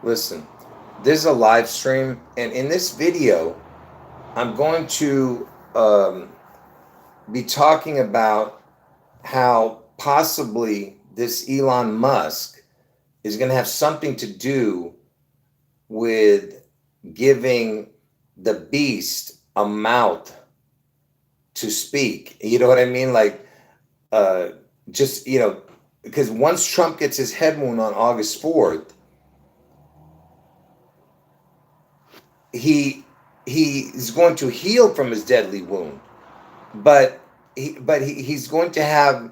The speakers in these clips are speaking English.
Listen, this is a live stream, and in this video, I'm going to be talking about how possibly this Elon Musk is going to have something to do with giving the beast a mouth to speak. You know what I mean? Like, uh, just, because once Trump gets his head wound on August 4th, he he is going to heal from his deadly wound, but he's going to have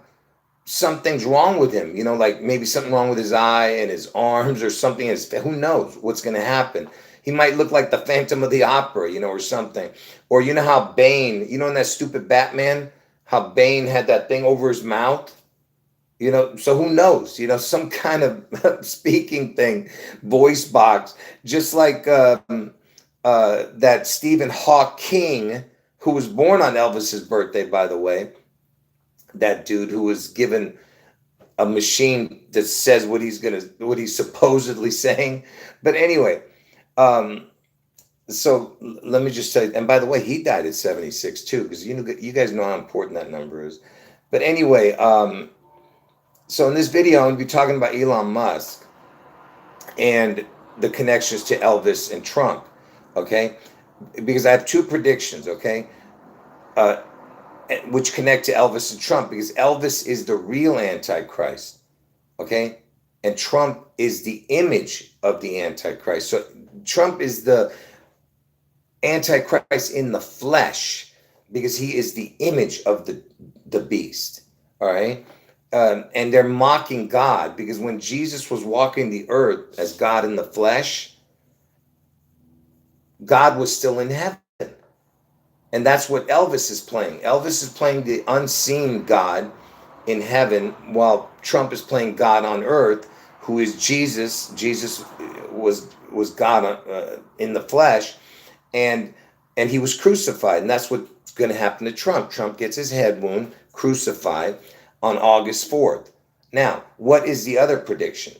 something's wrong with him. Like maybe something wrong with his eye and his arms or something. Who knows what's going to happen? He might look like the Phantom of the Opera, or something. Or how Bane, in that stupid Batman, how Bane had that thing over his mouth. So who knows? Some kind of speaking thing, voice box, just like that Stephen Hawking, who was born on Elvis's birthday, by the way. That dude who was given a machine that says what he's supposedly saying. But anyway, um, so let me just say, and by the way, he died at 76 too, because you guys know how important that number is. But anyway, so in this video, I'm going to be talking about Elon Musk and the connections to Elvis and Trump. Okay, because I have two predictions. Okay, uh, which connect to Elvis and Trump, because Elvis is the real Antichrist, okay? And Trump is the image of the Antichrist. So Trump is the Antichrist in the flesh because he is the image of the beast, all right? And they're mocking God because when Jesus was walking the earth as God in the flesh, God was still in heaven. And that's what Elvis is playing. Elvis is playing the unseen God in heaven, while Trump is playing God on earth, who is Jesus. Jesus was God in the flesh, and he was crucified, and that's what's going to happen to Trump. Trump gets his head wound, crucified on August 4th. Now, what is the other prediction?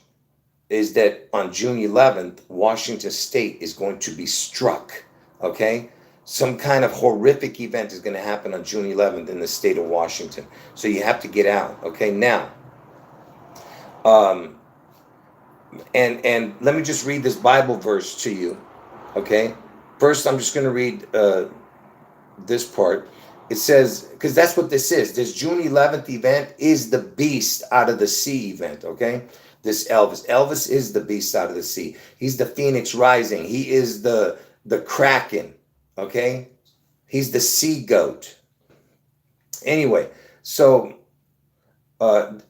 Is that on June 11th, Washington State is going to be struck. Okay, some kind of horrific event is going to happen on June 11th in the state of Washington. So you have to get out. Okay, now, um, and let me just read this Bible verse to you. Okay, first I'm just going to read this part. It says, because that's what this is. This June 11th event is the beast out of the sea event. Okay, this Elvis is the beast out of the sea. He's the phoenix rising. He is the kraken. Okay, he's the sea goat. Anyway, so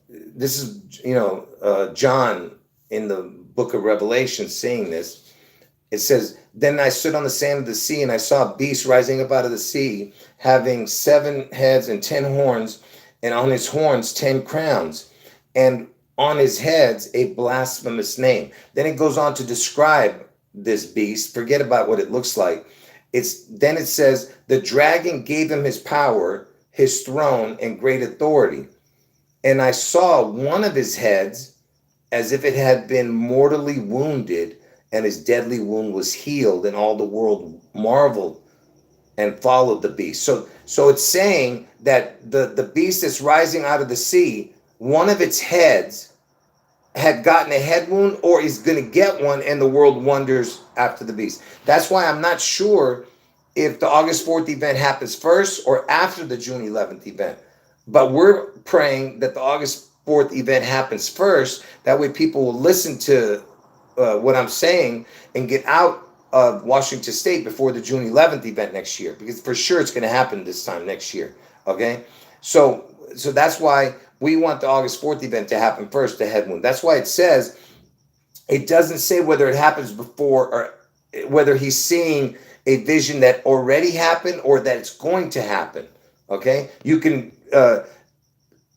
this is John in the book of Revelation saying this. It says, then I stood on the sand of the sea, and I saw a beast rising up out of the sea, having 7 heads and 10 horns, and on his horns 10 crowns, and on his heads a blasphemous name. Then it goes on to describe this beast. Forget about what it looks like. Then it says, the dragon gave him his power, his throne, and great authority. And I saw one of his heads as if it had been mortally wounded, and his deadly wound was healed, and all the world marveled and followed the beast. So it's saying that the beast that's rising out of the sea, one of its heads had gotten a head wound or is going to get one, and the world wonders after the beast. That's why I'm not sure if the August 4th event happens first or after the June 11th event. But we're praying that the August 4th event happens first. That way people will listen to what I'm saying and get out of Washington State before the June 11th event next year, because for sure it's going to happen this time next year. Okay, so that's why we want the August 4th event to happen first, the head wound. That's why it says, it doesn't say whether it happens before or whether he's seeing a vision that already happened or that it's going to happen. Okay, you can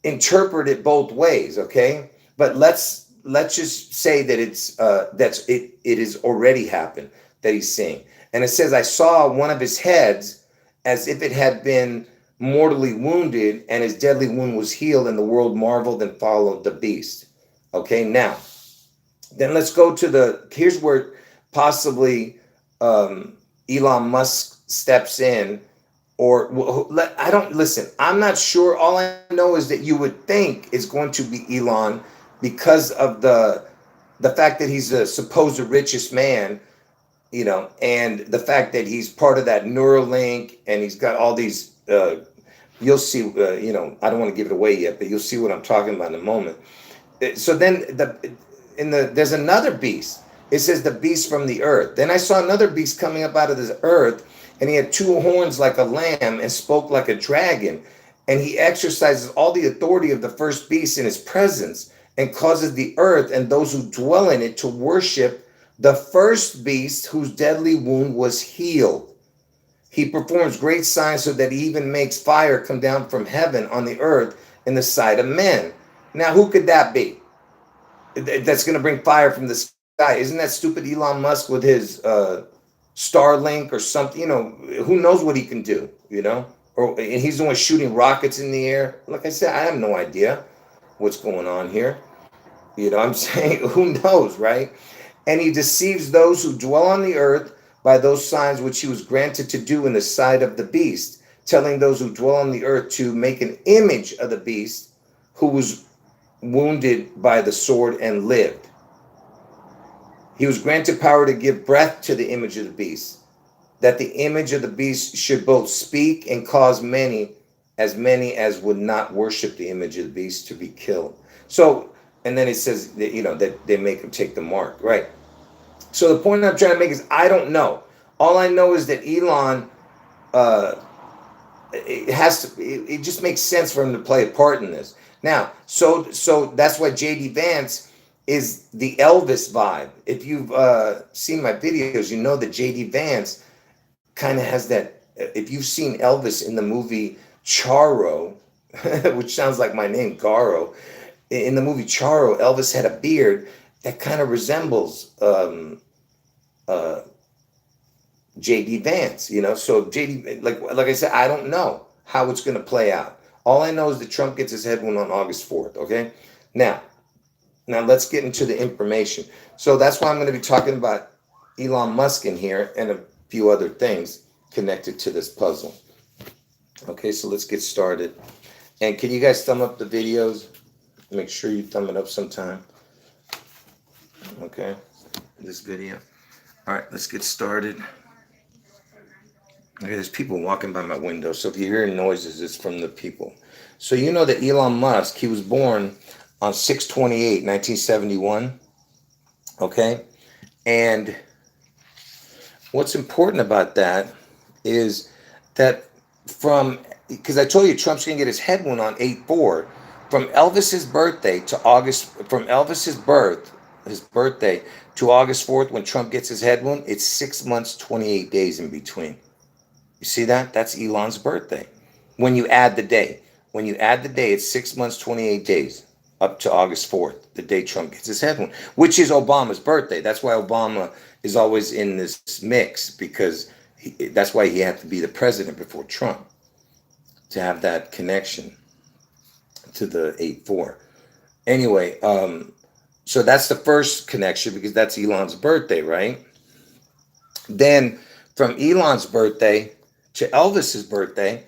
interpret it both ways. Okay, but let's just say that it is already happened that he's seeing. And it says, I saw one of his heads as if it had been mortally wounded, and his deadly wound was healed, and the world marveled and followed the beast. Okay, now Then let's go to here's where possibly Elon Musk steps in, or I don't listen. I'm not sure. All I know is that you would think it's going to be Elon because of the fact that he's the supposed richest man, and the fact that he's part of that Neuralink, and he's got all these. You'll see. I don't want to give it away yet, but you'll see what I'm talking about in a moment. So then there's another beast. It says the beast from the earth. Then I saw another beast coming up out of the earth, and he had two horns like a lamb and spoke like a dragon. And he exercises all the authority of the first beast in his presence, and causes the earth and those who dwell in it to worship the first beast whose deadly wound was healed. He performs great signs so that he even makes fire come down from heaven on the earth in the sight of men. Now, who could that be? That's going to bring fire from the sky. Isn't that stupid Elon Musk with his Starlink or something? Who knows what he can do, and he's the one shooting rockets in the air. Like I said, I have no idea what's going on here. I'm saying, who knows, right? And he deceives those who dwell on the earth by those signs which he was granted to do in the sight of the beast, telling those who dwell on the earth to make an image of the beast who was wounded by the sword and lived. He was granted power to give breath to the image of the beast, that the image of the beast should both speak and cause many as would not worship the image of the beast to be killed. So, and then it says that, that they make him take the mark, right? So the point I'm trying to make is I don't know. All I know is that Elon, it just makes sense for him to play a part in this. Now, so that's why J.D. Vance is the Elvis vibe. If you've seen my videos, you know that J.D. Vance kind of has that. If you've seen Elvis in the movie Charo, which sounds like my name, Garo, in the movie Charo, Elvis had a beard that kind of resembles J.D. Vance, So J.D., like I said, I don't know how it's going to play out. All I know is that Trump gets his head wound on August 4th, okay? Now let's get into the information. So that's why I'm going to be talking about Elon Musk in here and a few other things connected to this puzzle. Okay, so let's get started. And can you guys thumb up the videos? Make sure you thumb it up sometime. Okay, this video. All right, let's get started. Okay, there's people walking by my window, so if you hear noises, it's from the people. So you know that Elon Musk, he was born on 6/28/1971. Okay, and what's important about that is that because I told you Trump's gonna get his head wound on 8/4, from Elvis's birthday to his birthday to August 4th, when Trump gets his head wound, it's 6 months, 28 days in between. You see that? That's Elon's birthday. When you add the day, it's 6 months, 28 days up to August 4th, the day Trump gets his head wound, which is Obama's birthday. That's why Obama is always in this mix, because that's why he had to be the president before Trump, to have that connection to the 8/4. Anyway, so that's the first connection, because that's Elon's birthday, right? Then from Elon's birthday to Elvis's birthday,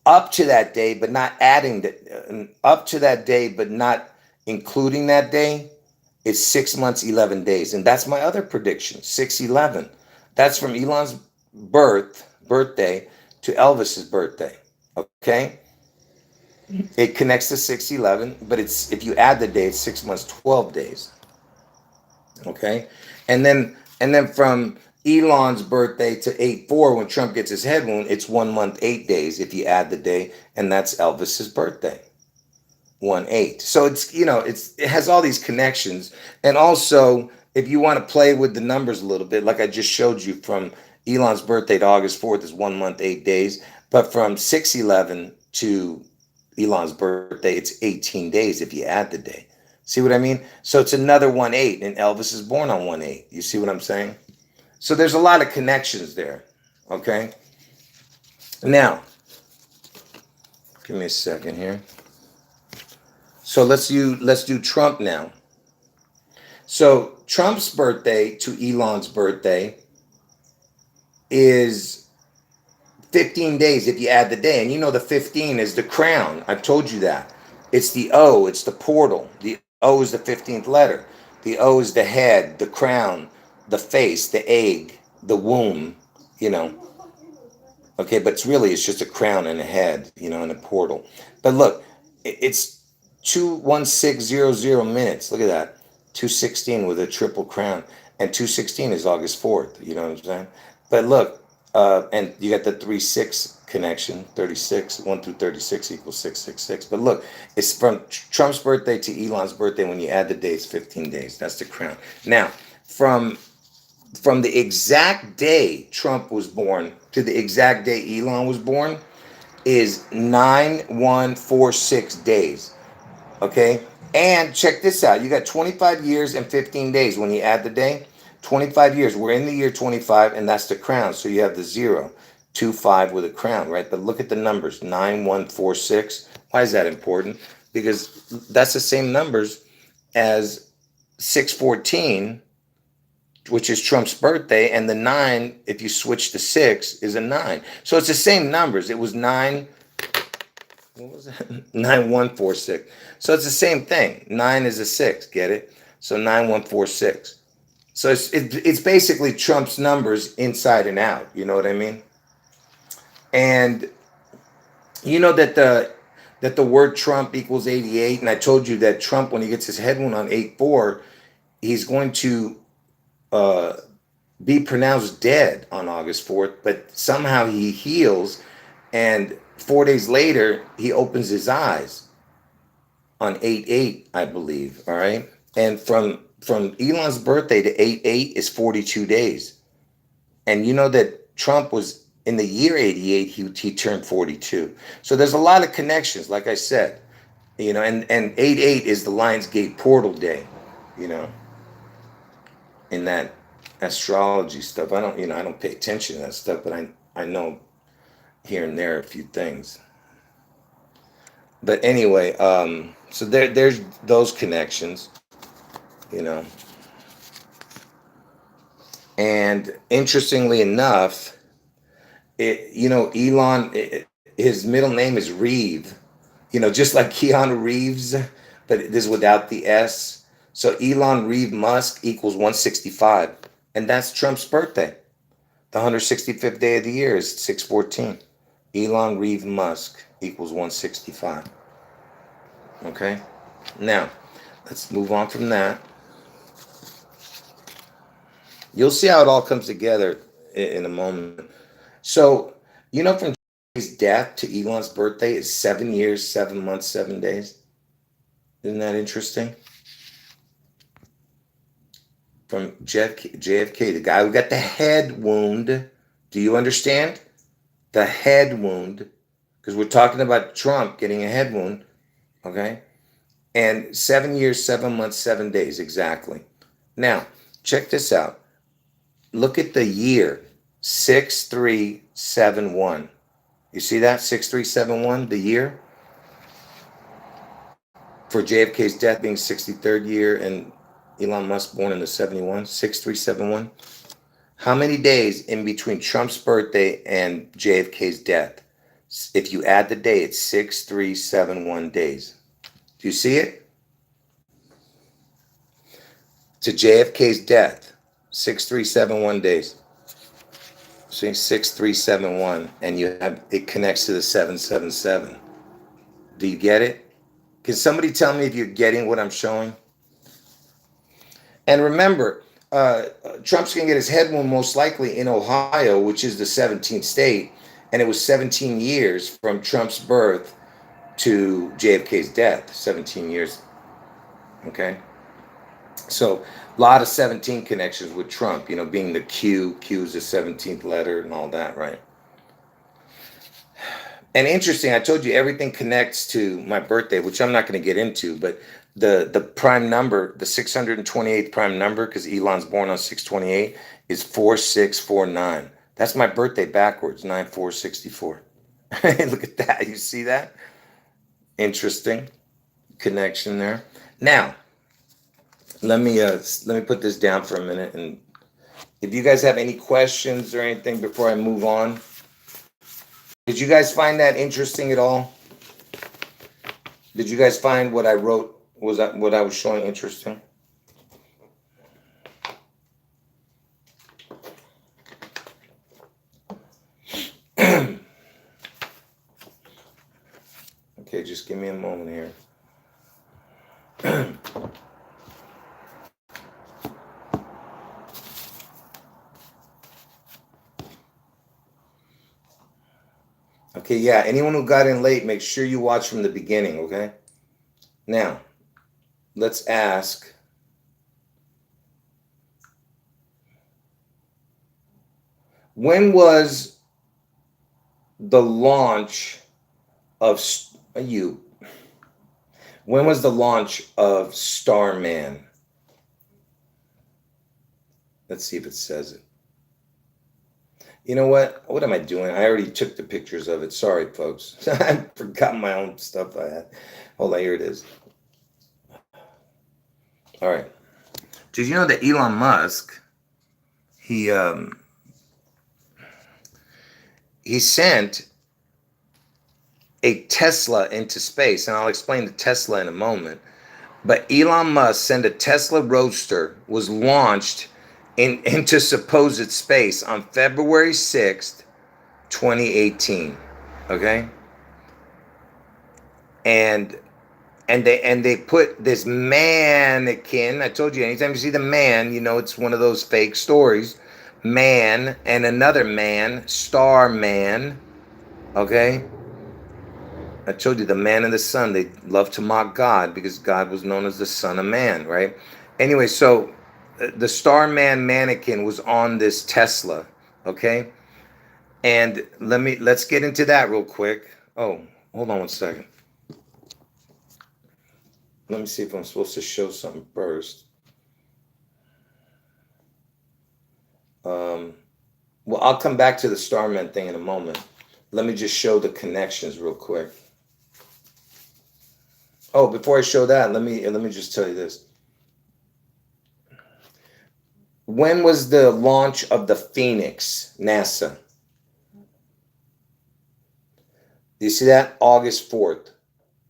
up to that day, but not including that day, it's 6 months, 11 days. And that's my other prediction, 6/11. That's from Elon's birthday to Elvis's birthday. Okay? It connects to 6/11, but if you add the day, it's 6 months, 12 days. Okay? And then from Elon's birthday to 8/4, when Trump gets his head wound, it's 1 month, 8 days if you add the day, and that's Elvis's birthday, 1/8. So it has all these connections. And also, if you want to play with the numbers a little bit, like I just showed you, from Elon's birthday to August 4th is 1 month, 8 days, but from 6/11 to Elon's birthday, it's 18 days if you add the day. See what I mean? So it's another 1/8, and Elvis is born on 1/8. You see what I'm saying? So there's a lot of connections there. Okay. Now, give me a second here. So let's do Trump now. So Trump's birthday to Elon's birthday is 15 days if you add the day. And you know the 15 is the crown. I've told you that. It's the O, it's the portal. The O is the 15th letter. The O is the head, the crown, the face, the egg, the womb, you know. Okay, but it's just a crown and a head, and a portal. But look, it's 21600 minutes. Look at that. 216 with a triple crown. And 216 is August 4th, you know what I'm saying? But look, and you got the 3-6 connection, 36, 1 through 36 equals 666. But look, it's from Trump's birthday to Elon's birthday. When you add the days, 15 days. That's the crown. Now, from the exact day Trump was born to the exact day Elon was born is 9146 days. Okay? And check this out. You got 25 years and 15 days when you add the day. 25 years. We're in the year 25, and that's the crown. So you have the 0, 2, 5 with a crown, right? But look at the numbers. 9146. Why is that important? Because that's the same numbers as 614, which is Trump's birthday, and the 9, if you switch to 6, is a 9. So it's the same numbers. It was 9, what was that? 9146. So it's the same thing. 9 is a 6, get it? So 9146. So it's basically Trump's numbers inside and out, you know what I mean? And you know that the word Trump equals 88, and I told you that Trump, when he gets his head wound on 8-4, he's going to be pronounced dead on August 4th, but somehow he heals, and 4 days later he opens his eyes on 8-8, I believe. All right, and from Elon's birthday to 8-8 is 42 days, and you know that Trump was in the year 88. He turned 42. So there's a lot of connections, like I said, and 8-8 is the Lionsgate portal day, in that astrology stuff. I don't pay attention to that stuff, but I know here and there a few things. But anyway, so there's those connections, and interestingly enough, Elon, his middle name is Reeve, just like Keanu Reeves, but it is without the S. So Elon Reeve Musk equals 165. And that's Trump's birthday. The 165th day of the year is 614. Elon Reeve Musk equals 165. Okay? Now, let's move on from that. You'll see how it all comes together in a moment. So, from his death to Elon's birthday is 7 years, 7 months, 7 days. Isn't that interesting? From JFK, the guy who got the head wound. Do you understand? The head wound. Because we're talking about Trump getting a head wound. Okay? And 7 years, 7 months, 7 days, exactly. Now, check this out. Look at the year. 6371. You see that? 6371, the year? For JFK's death being 63rd year and Elon Musk born in the 71, 6371. How many days in between Trump's birthday and JFK's death? If you add the day, it's 6371 days. Do you see it? To JFK's death, 6371 days. See, 6371, and it connects to the 777. Do you get it? Can somebody tell me if you're getting what I'm showing? And remember, Trump's going to get his head wound most likely in Ohio, which is the 17th state. And it was 17 years from Trump's birth to JFK's death. 17 years. Okay? So, a lot of 17 connections with Trump, being the Q. Q is the 17th letter and all that, right? And interesting, I told you everything connects to my birthday, which I'm not going to get into, but the prime number, the 628th prime number, because Elon's born on 628, is 4649. That's my birthday backwards, 9464. Look at that. You see that? Interesting connection there. Now, let me put this down for a minute, and if you guys have any questions or anything before I move on, did you guys find that interesting at all? Did you guys find what I wrote was that what I was showing interesting? Okay, just give me a moment here. Okay, yeah, anyone who got in late, make sure you watch from the beginning, okay? Now, let's ask, when was the launch of when was the launch of Starman? Let's see if it says it. You know what? What am I doing? I already took the pictures of it. Sorry, folks. I forgot my own stuff I had. Hold on, here it is. All right. Did you know that Elon Musk, he sent a Tesla into space, and I'll explain the Tesla in a moment. But Elon Musk sent a Tesla Roadster, was launched into supposed space on February 6th, 2018. Okay? And they put this mannequin. I told you, anytime you see the man, you know it's one of those fake stories. Man and another man, Starman. Okay? I told you, the man and the son, they love to mock God because God was known as the Son of Man, right? Anyway, so the Starman mannequin was on this Tesla, okay? And let's get into that real quick. Oh, hold on one second. Let me see if I'm supposed to show something first. Well, I'll come back to the Starman thing in a moment. Let me just show the connections real quick. Oh, before I show that, let me just tell you this. When was the launch of the Phoenix, NASA? Do you see that? August 4th,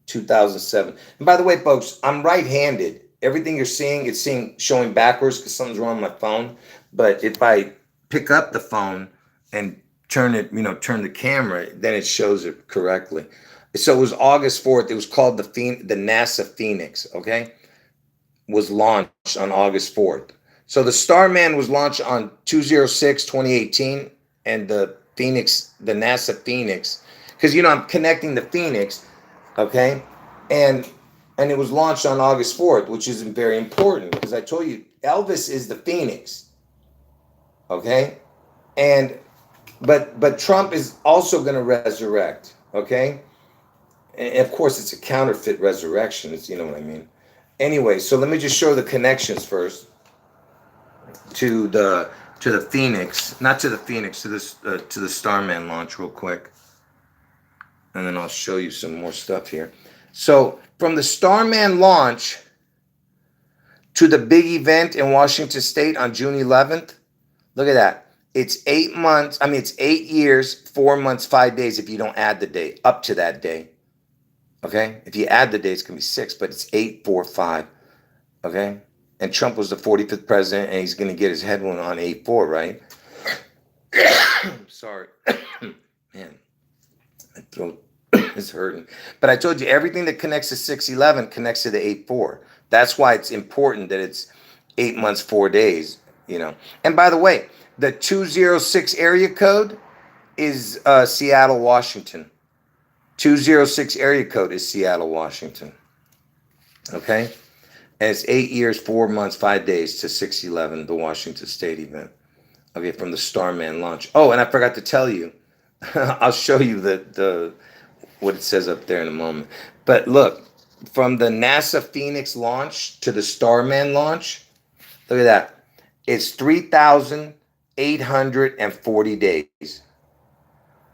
2007. And by the way, folks, I'm right-handed. Everything you're seeing, it's showing backwards because something's wrong with my phone. But if I pick up the phone and turn it, turn the camera, then it shows it correctly. So it was August 4th. It was called the NASA Phoenix, okay? Was launched on August 4th. So the Starman was launched on 2/06/2018, and the NASA Phoenix, because I'm connecting the Phoenix, okay? And it was launched on August 4th, which is very important because I told you Elvis is the Phoenix. Okay? But Trump is also going to resurrect, okay? And of course, it's a counterfeit resurrection. You know what I mean? Anyway, so let me just show the connections first to the Phoenix, not to the Phoenix, to the Starman launch real quick. And then I'll show you some more stuff here. So from the Starman launch to the big event in Washington State on June 11th, look at that. It's 8 months. I mean, it's 8 years, 4 months, 5 days if you don't add the day up to that day. Okay? If you add the day, it's going to be 6, but it's 8, 4, 5. Okay? And Trump was the 45th president, and he's going to get his head wound on 8-4, right? Sorry. Man, my throat is hurting. But I told you, everything that connects to 6/11 connects to the 8-4. That's why it's important that it's 8 months, 4 days, And by the way, the 206 area code is Seattle, Washington. 206 area code is Seattle, Washington. Okay? And it's 8 years, 4 months, 5 days to 6/11, the Washington State event. Okay, from the Starman launch. Oh, and I forgot to tell you. I'll show you the what it says up there in a moment. But look, from the NASA Phoenix launch to the Starman launch, look at that. It's 3,840 days.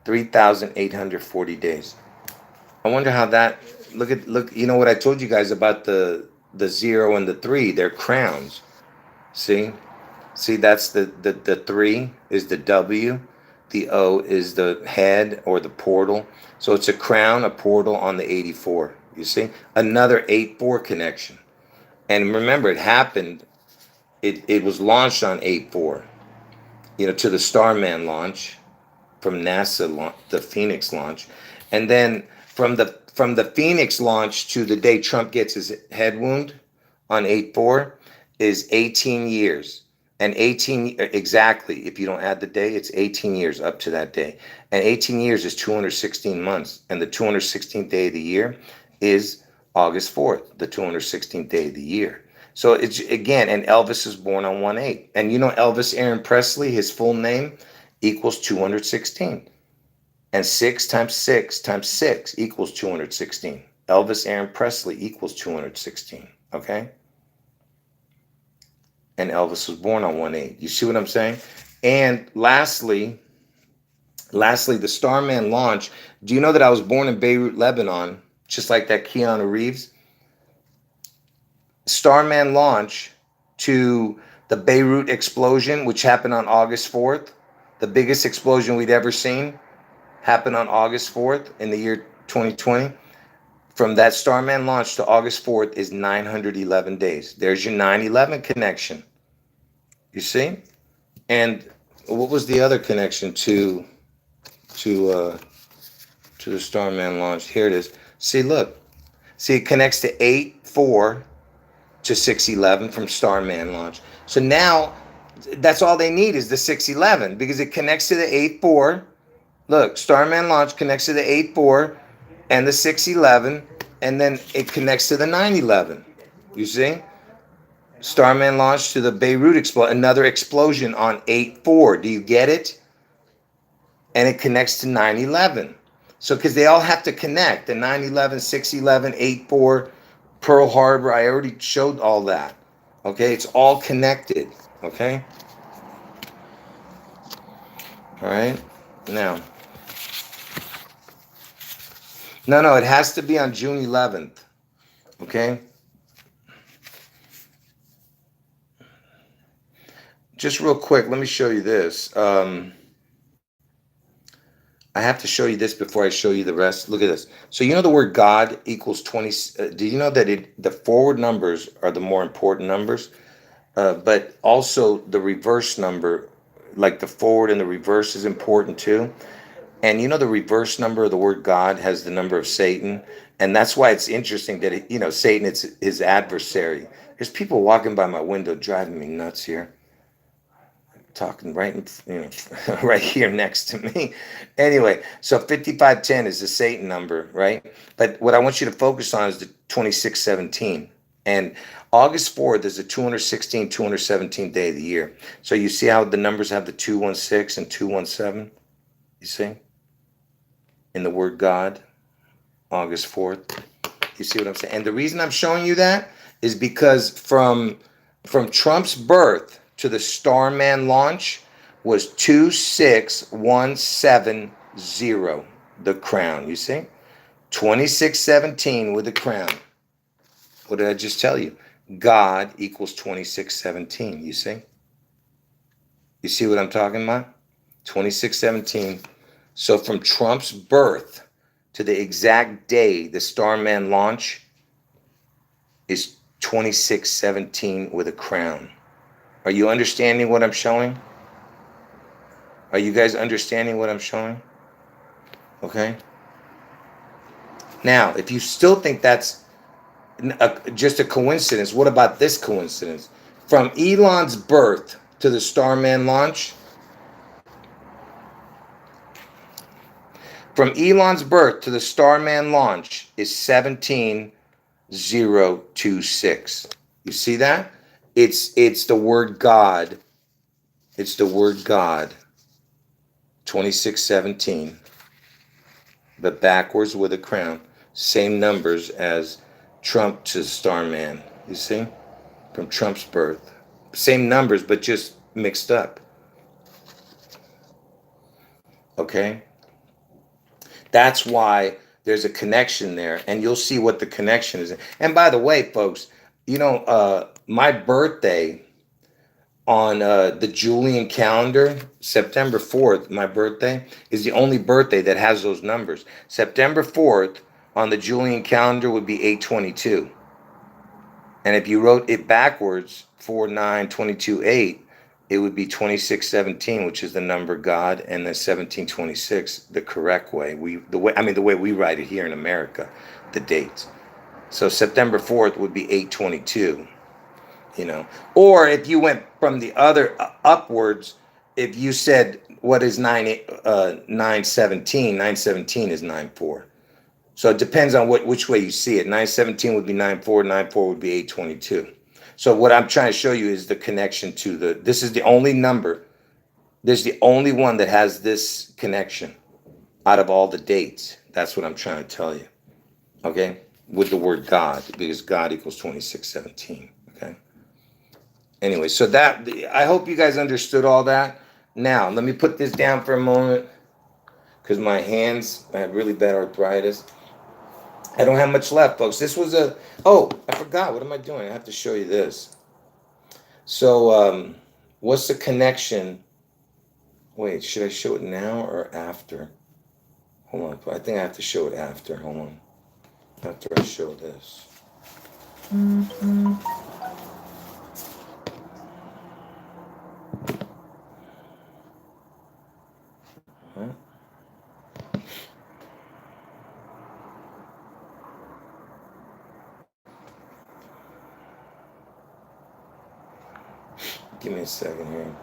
3,840 days. I wonder how that. Look. You know what I told you guys about the the 0 and the 3, they're crowns. See? See, that's the 3 is the W. The O is the head or the portal. So it's a crown, a portal on the 84. You see? Another 8-4 connection. And remember, it happened, it was launched on 8-4, to the Starman launch from NASA, the Phoenix launch. And then from the Phoenix launch to the day Trump gets his head wound on 8-4 is 18 years. And 18, exactly, if you don't add the day, it's 18 years up to that day. And 18 years is 216 months. And the 216th day of the year is August 4th, the 216th day of the year. So it's, again, and Elvis is born on 1/8. And Elvis Aaron Presley, his full name equals 216. And 6 times 6 times 6 equals 216. Elvis Aaron Presley equals 216. Okay? And Elvis was born on 1/8. You see what I'm saying? And lastly, the Starman launch. Do you know that I was born in Beirut, Lebanon, just like that Keanu Reeves? Starman launch to the Beirut explosion, which happened on August 4th, the biggest explosion we'd ever seen, happened on August 4th in the year 2020. From that Starman launch to August 4th is 911 days. There's your 9/11 connection. You see? And what was the other connection to the Starman launch? Here it is. See, look. See, it connects to 8-4 to 6/11 from Starman launch. So now that's all they need is the 6/11 because it connects to the 8-4. Look, Starman launch connects to the 8-4 and the 6/11, and then it connects to the 9/11. You see? Starman launched to the Beirut explosion, another explosion on 8-4. Do you get it? And it connects to 9/11. So, because they all have to connect, the 9/11, 6/11, 8-4, Pearl Harbor, I already showed all that. Okay, it's all connected. Okay? All right? Now. No, it has to be on June 11th. Okay? Just real quick, let me show you this. I have to show you this before I show you the rest. Look at this. So the word God equals 20. Do you know that the forward numbers are the more important numbers? But also the reverse number, like the forward and the reverse is important too. And the reverse number of the word God has the number of Satan. And that's why it's interesting that, Satan is his adversary. There's people walking by my window driving me nuts here. Talking right right here next to me. Anyway, so 5510 is the Satan number, right? But what I want you to focus on is the 2617. And August 4th is the 217th day of the year. So you see how the numbers have the 216 and 217? You see? In the word God, August 4th. You see what I'm saying? And the reason I'm showing you that is because from Trump's birth to the Starman launch was 26170, the crown. You see? 2617 with the crown. What did I just tell you? God equals 2617. You see? You see what I'm talking about? 2617. So from Trump's birth to the exact day the Starman launch is 2617 with a crown. Are you understanding what I'm showing? Are you guys understanding what I'm showing? Okay. Now, if you still think that's just a coincidence, what about this coincidence? From Elon's birth to the Starman launch, from Elon's birth to the Starman launch is 17026. You see that? It's the word God. It's the word God. 2617. But backwards with a crown. Same numbers as Trump to Starman. You see? From Trump's birth. Same numbers, but just mixed up. Okay? That's why there's a connection there. And you'll see what the connection is. And by the way, folks, my birthday on the Julian calendar, September 4th, my birthday, is the only birthday that has those numbers. September 4th on the Julian calendar would be 822. And if you wrote it backwards, 4922 8, it would be 2617, which is the number God, and then 1726, the correct way. The way we write it here in America, the dates. So September 4th would be 822. Or if you went from the other upwards, if you said what is 917, 917 is 94. So it depends on which way you see it. 917 would be 94, 94 would be 822. So what I'm trying to show you is the connection to this is the only number, there's the only one that has this connection out of all the dates. That's what I'm trying to tell you. Okay? With the word God, because God equals 2617. Okay? Anyway, so I hope you guys understood all that. Now, let me put this down for a moment because my hands, I have really bad arthritis. I don't have much left, folks. This was I forgot. What am I doing? I have to show you this. So, what's the connection? Wait, should I show it now or after? Hold on. I think I have to show it after. Hold on. After I show this. Give me a second here.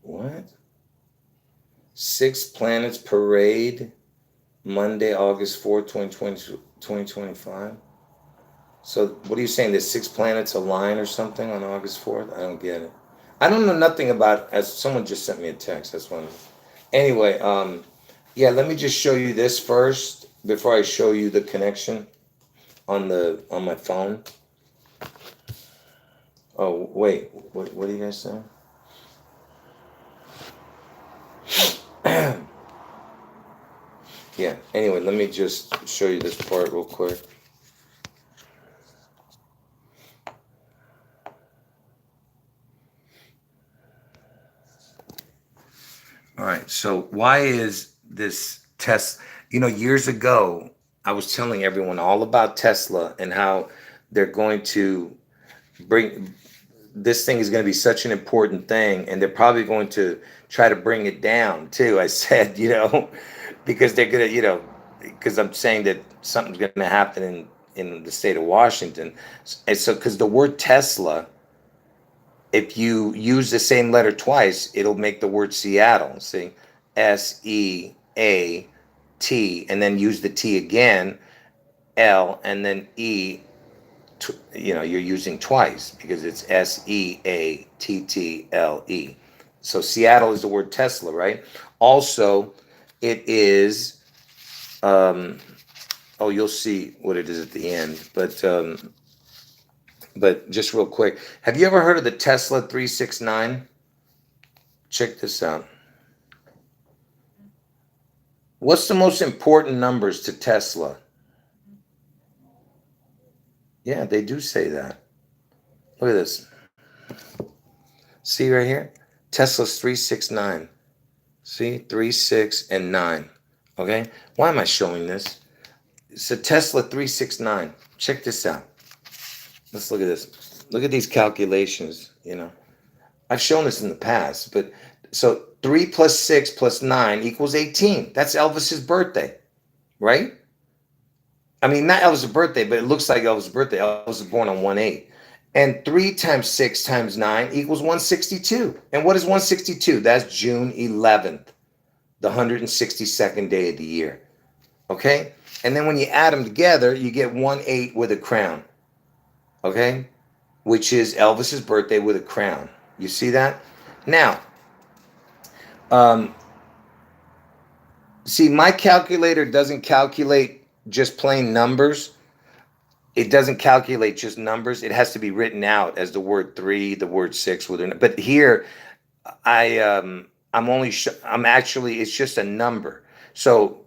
What? 6 Planets Parade, Monday, August 4th, 2025. So what are you saying? There's 6 planets align or something on August 4th? I don't get it. I don't know nothing about, as someone just sent me a text. That's one. Anyway, yeah, let me just show you this first before I show you the connection on my phone. Oh, wait, what are you guys saying? Yeah, anyway, let me just show you this part real quick. All right, so why is this test? Years ago, I was telling everyone all about Tesla and how they're going to bring this thing is going to be such an important thing, and they're probably going to try to bring it down too. I said, because they're going to, because I'm saying that something's going to happen in the state of Washington. And so, because the word Tesla, if you use the same letter twice, it'll make the word Seattle. See, SEAT, and then use the T again, L, and then E. You're using twice because it's SEATTLE. So Seattle is the word Tesla, right? Also, it is. You'll see what it is at the end, but just real quick, have you ever heard of the Tesla 369? Check this out. What's the most important numbers to Tesla? Yeah, they do say that. Look at this. See right here? Tesla's 369. See? 3, 6, and 9. Okay? Why am I showing this? It's a Tesla 369. Check this out. Let's look at this. Look at these calculations, I've shown this in the past, but so 3 plus 6 plus 9 equals 18. That's Elvis's birthday, right? I mean, not Elvis' birthday, but it looks like Elvis' birthday. Elvis was born on 1/8. And 3 times 6 times 9 equals 162. And what is 162? That's June 11th, the 162nd day of the year. Okay? And then when you add them together, you get 1/8 with a crown. Okay? Which is Elvis's birthday with a crown. You see that? Now, see, my calculator doesn't calculate just plain numbers. it doesn't calculate just numbers. It has to be written out as the word 3, the word 6. But here, I'm actually, it's just a number. So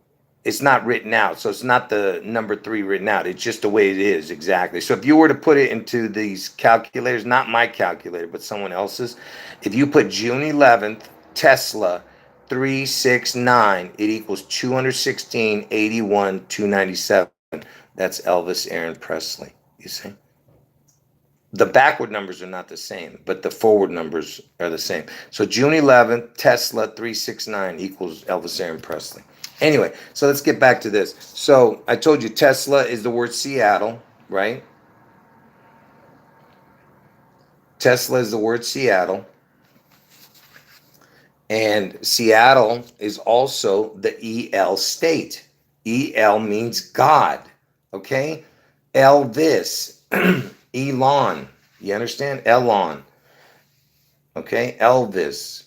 it's not written out. So it's not the number 3 written out. It's just the way it is exactly. So if you were to put it into these calculators, not my calculator, but someone else's, if you put June 11th, Tesla 369, it equals 216, 81, 297. That's Elvis Aaron Presley. You see? The backward numbers are not the same, but the forward numbers are the same. So June 11th, Tesla 369 equals Elvis Aaron Presley. Anyway, so let's get back to this. So I told you Tesla is the word Seattle, right? Tesla is the word Seattle. And Seattle is also the EL state. EL means God, okay? Elvis, Elon, you understand? Elon, okay? Elvis.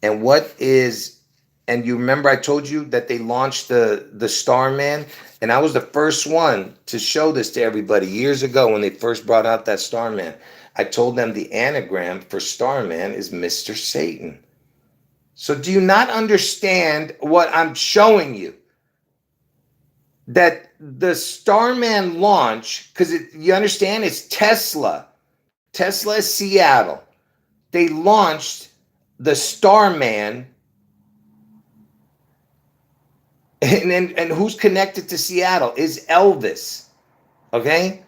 And and you remember I told you that they launched the Starman? And I was the first one to show this to everybody years ago when they first brought out that Starman. I told them the anagram for Starman is Mr. Satan. So do you not understand what I'm showing you? That the Starman launch, because you understand it's Tesla. Tesla is Seattle. They launched the Starman. And who's connected to Seattle is Elvis. Okay?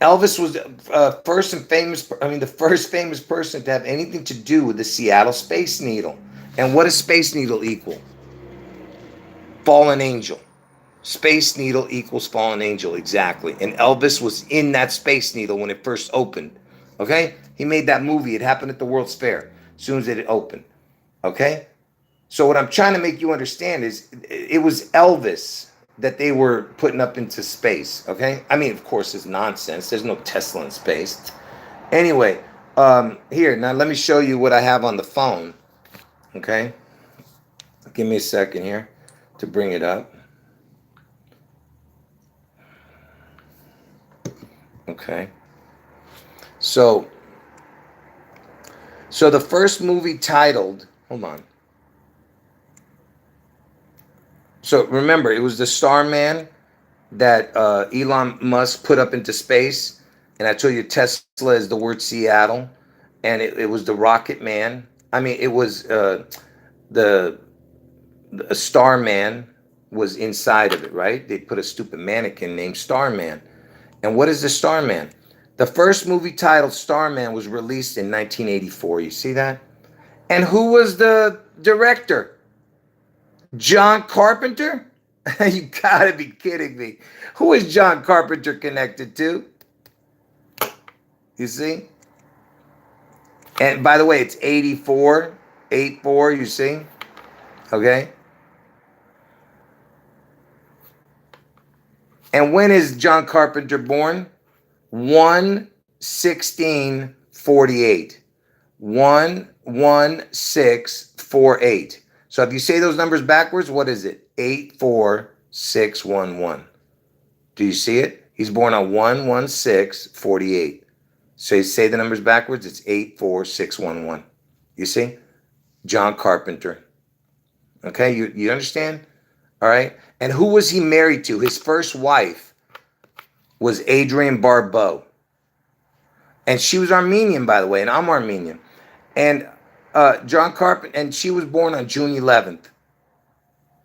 Elvis was the first famous person to have anything to do with the Seattle Space Needle. And what does Space Needle equal? Fallen angel. Space Needle equals fallen angel, exactly. And Elvis was in that Space Needle when it first opened. Okay? He made that movie. It happened at the World's Fair as soon as it opened. Okay? So what I'm trying to make you understand is it was Elvis that they were putting up into space. Okay? I mean, of course, it's nonsense. There's no Tesla in space. Anyway, here, now let me show you what I have on the phone. Okay? Give me a second here to bring it up. Okay. So the first movie titled, hold on. So remember, it was the Starman that Elon Musk put up into space. And I told you Tesla is the word Seattle. And it was the Rocket Man. I mean, it was the Starman was inside of it, right? They put a stupid mannequin named Starman. And what is the Starman? The first movie titled Starman was released in 1984. You see that? And who was the director? John Carpenter? You gotta be kidding me. Who is John Carpenter connected to? You see? And by the way, it's 84. 84, you see? Okay? And when is John Carpenter born? 1/16/48. 1/16/48. So if you say those numbers backwards, what is it? 84611. Do you see it? He's born on 1/16/48. So you say the numbers backwards, it's 84611. You see? John Carpenter. Okay, you understand? All right. And who was he married to? His first wife was Adrienne Barbeau. And she was Armenian, by the way, and I'm Armenian. And John Carpenter, and she was born on June 11th.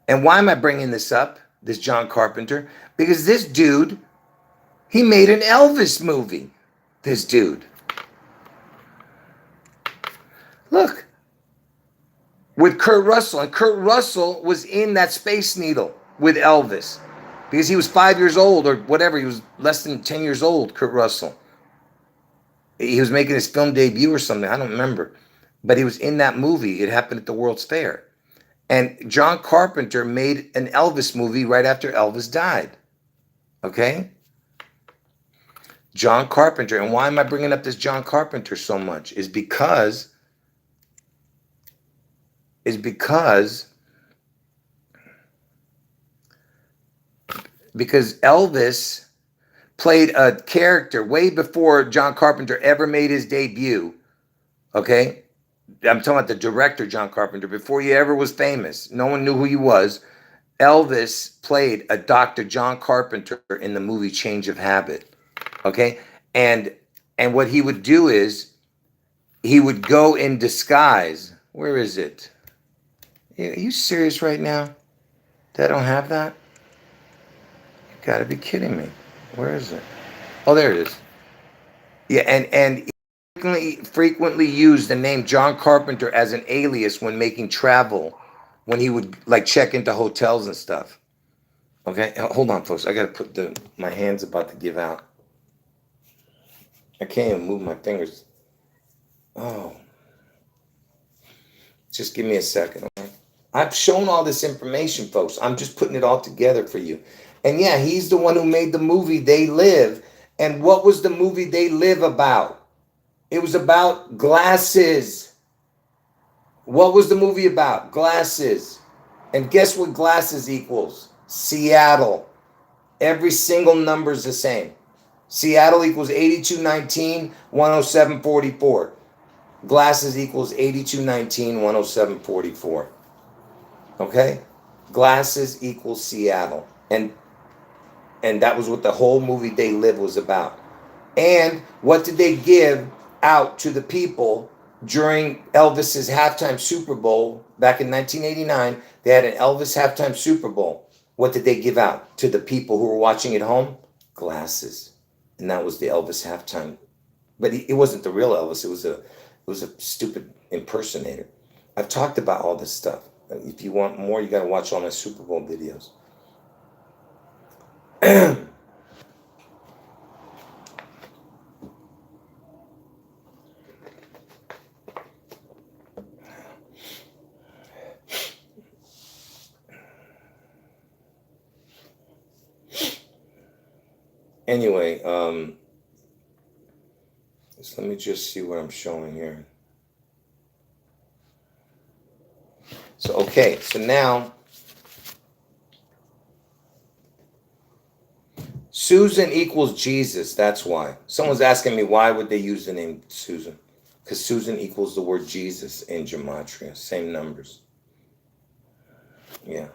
And why am I bringing this up, this John Carpenter? Because this dude, he made an Elvis movie. This dude. Look. With Kurt Russell. And Kurt Russell was in that Space Needle with Elvis. Because he was 5 years old or whatever. He was less than 10 years old, Kurt Russell. He was making his film debut or something. I don't remember. But he was in that movie. It happened at the World's Fair. And John Carpenter made an Elvis movie right after Elvis died. Okay? John Carpenter. And why am I bringing up this John Carpenter so much? Is because because Elvis played a character way before John Carpenter ever made his debut. Okay? I'm talking about the director, John Carpenter, before he ever was famous. No one knew who he was. Elvis played a Dr. John Carpenter in the movie Change of Habit. Okay? And what he would do is he would go in disguise. Where is it? Are you serious right now? That I don't have that? You gotta be kidding me. Where is it? Oh, there it is. Yeah, and frequently used the name John Carpenter as an alias when making travel, when he would like check into hotels and stuff. Okay, hold on, folks. I gotta put my hand's about to give out. I can't even move my fingers. Oh, just give me a second. Okay? I've shown all this information, folks. I'm just putting it all together for you. And yeah, he's the one who made the movie They Live. And what was the movie They Live about? It was about glasses. What was the movie about? Glasses. And guess what glasses equals? Seattle. Every single number is the same. Seattle equals 8219, 10744. Glasses equals 8219, 10744. Okay? Glasses equals Seattle. And that was what the whole movie They Live was about. And what did they give out to the people during Elvis's halftime Super Bowl back in 1989? They had an Elvis halftime Super Bowl. What did they give out to the people who were watching at home? Glasses. And that was the Elvis halftime. But it wasn't the real Elvis. It was a stupid impersonator. I've talked about all this stuff. If you want more, you got to watch all my Super Bowl videos. Anyway, so let me just see what I'm showing here. So, okay, so now Susan equals Jesus. That's why. Someone's asking me, why would they use the name Susan? Because Susan equals the word Jesus in gematria. Same numbers. Yeah.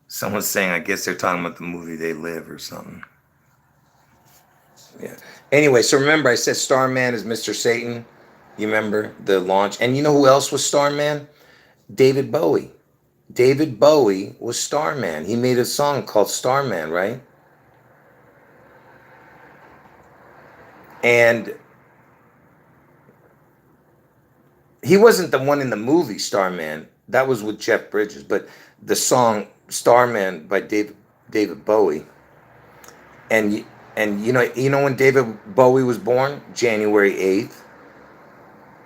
Someone's saying, I guess they're talking about the movie They Live or something. Yeah. Anyway, so remember I said Starman is Mr. Satan. You remember the launch? And you know who else was Starman? David Bowie. David Bowie was Starman. He made a song called Starman, right? And he wasn't the one in the movie Starman. That was with Jeff Bridges. But the song Starman by David Bowie. And you know when David Bowie was born? January 8th.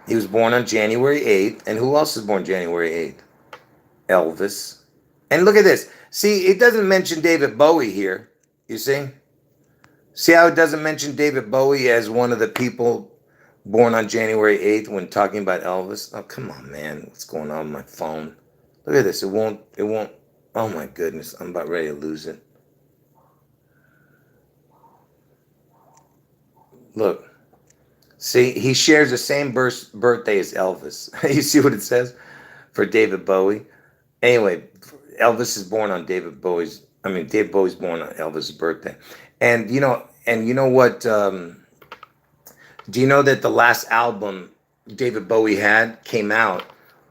He was born on January 8th. And who else is born January 8th? Elvis. And look at this. See, it doesn't mention David Bowie here. You see? See how it doesn't mention David Bowie as one of the people born on January 8th when talking about Elvis? Oh, come on, man. What's going on with my phone? Look at this. It won't. Oh, my goodness. I'm about ready to lose it. Look. See, he shares the same birthday as Elvis. You see what it says for David Bowie? Anyway, Elvis is born on David Bowie's born on Elvis' birthday. And you know what? Do you know that the last album David Bowie had came out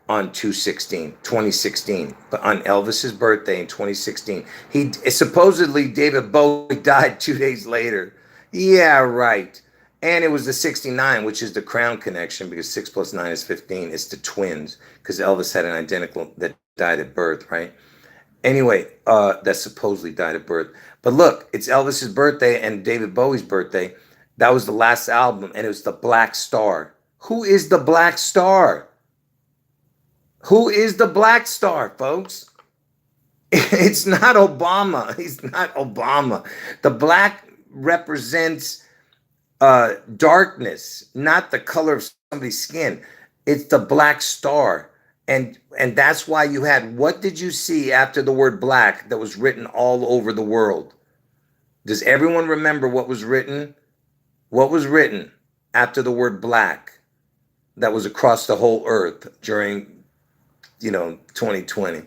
on 2016, but on Elvis's birthday in 2016. He supposedly David Bowie died 2 days later. Yeah, right. And it was the 69, which is the crown connection, because 6 + 9 is 15. It's the twins, because Elvis had an identical that died at birth, right? Anyway, that supposedly died at birth. But look, it's Elvis's birthday and David Bowie's birthday. That was the last album, and it was the Black Star. Who is the Black Star? Who is the Black Star, folks? It's not Obama. He's not Obama. The black represents darkness, not the color of somebody's skin. It's the Black Star. And that's why you had, what did you see after the word black that was written all over the world? Does everyone remember what was written? What was written after the word black that was across the whole earth during, 2020?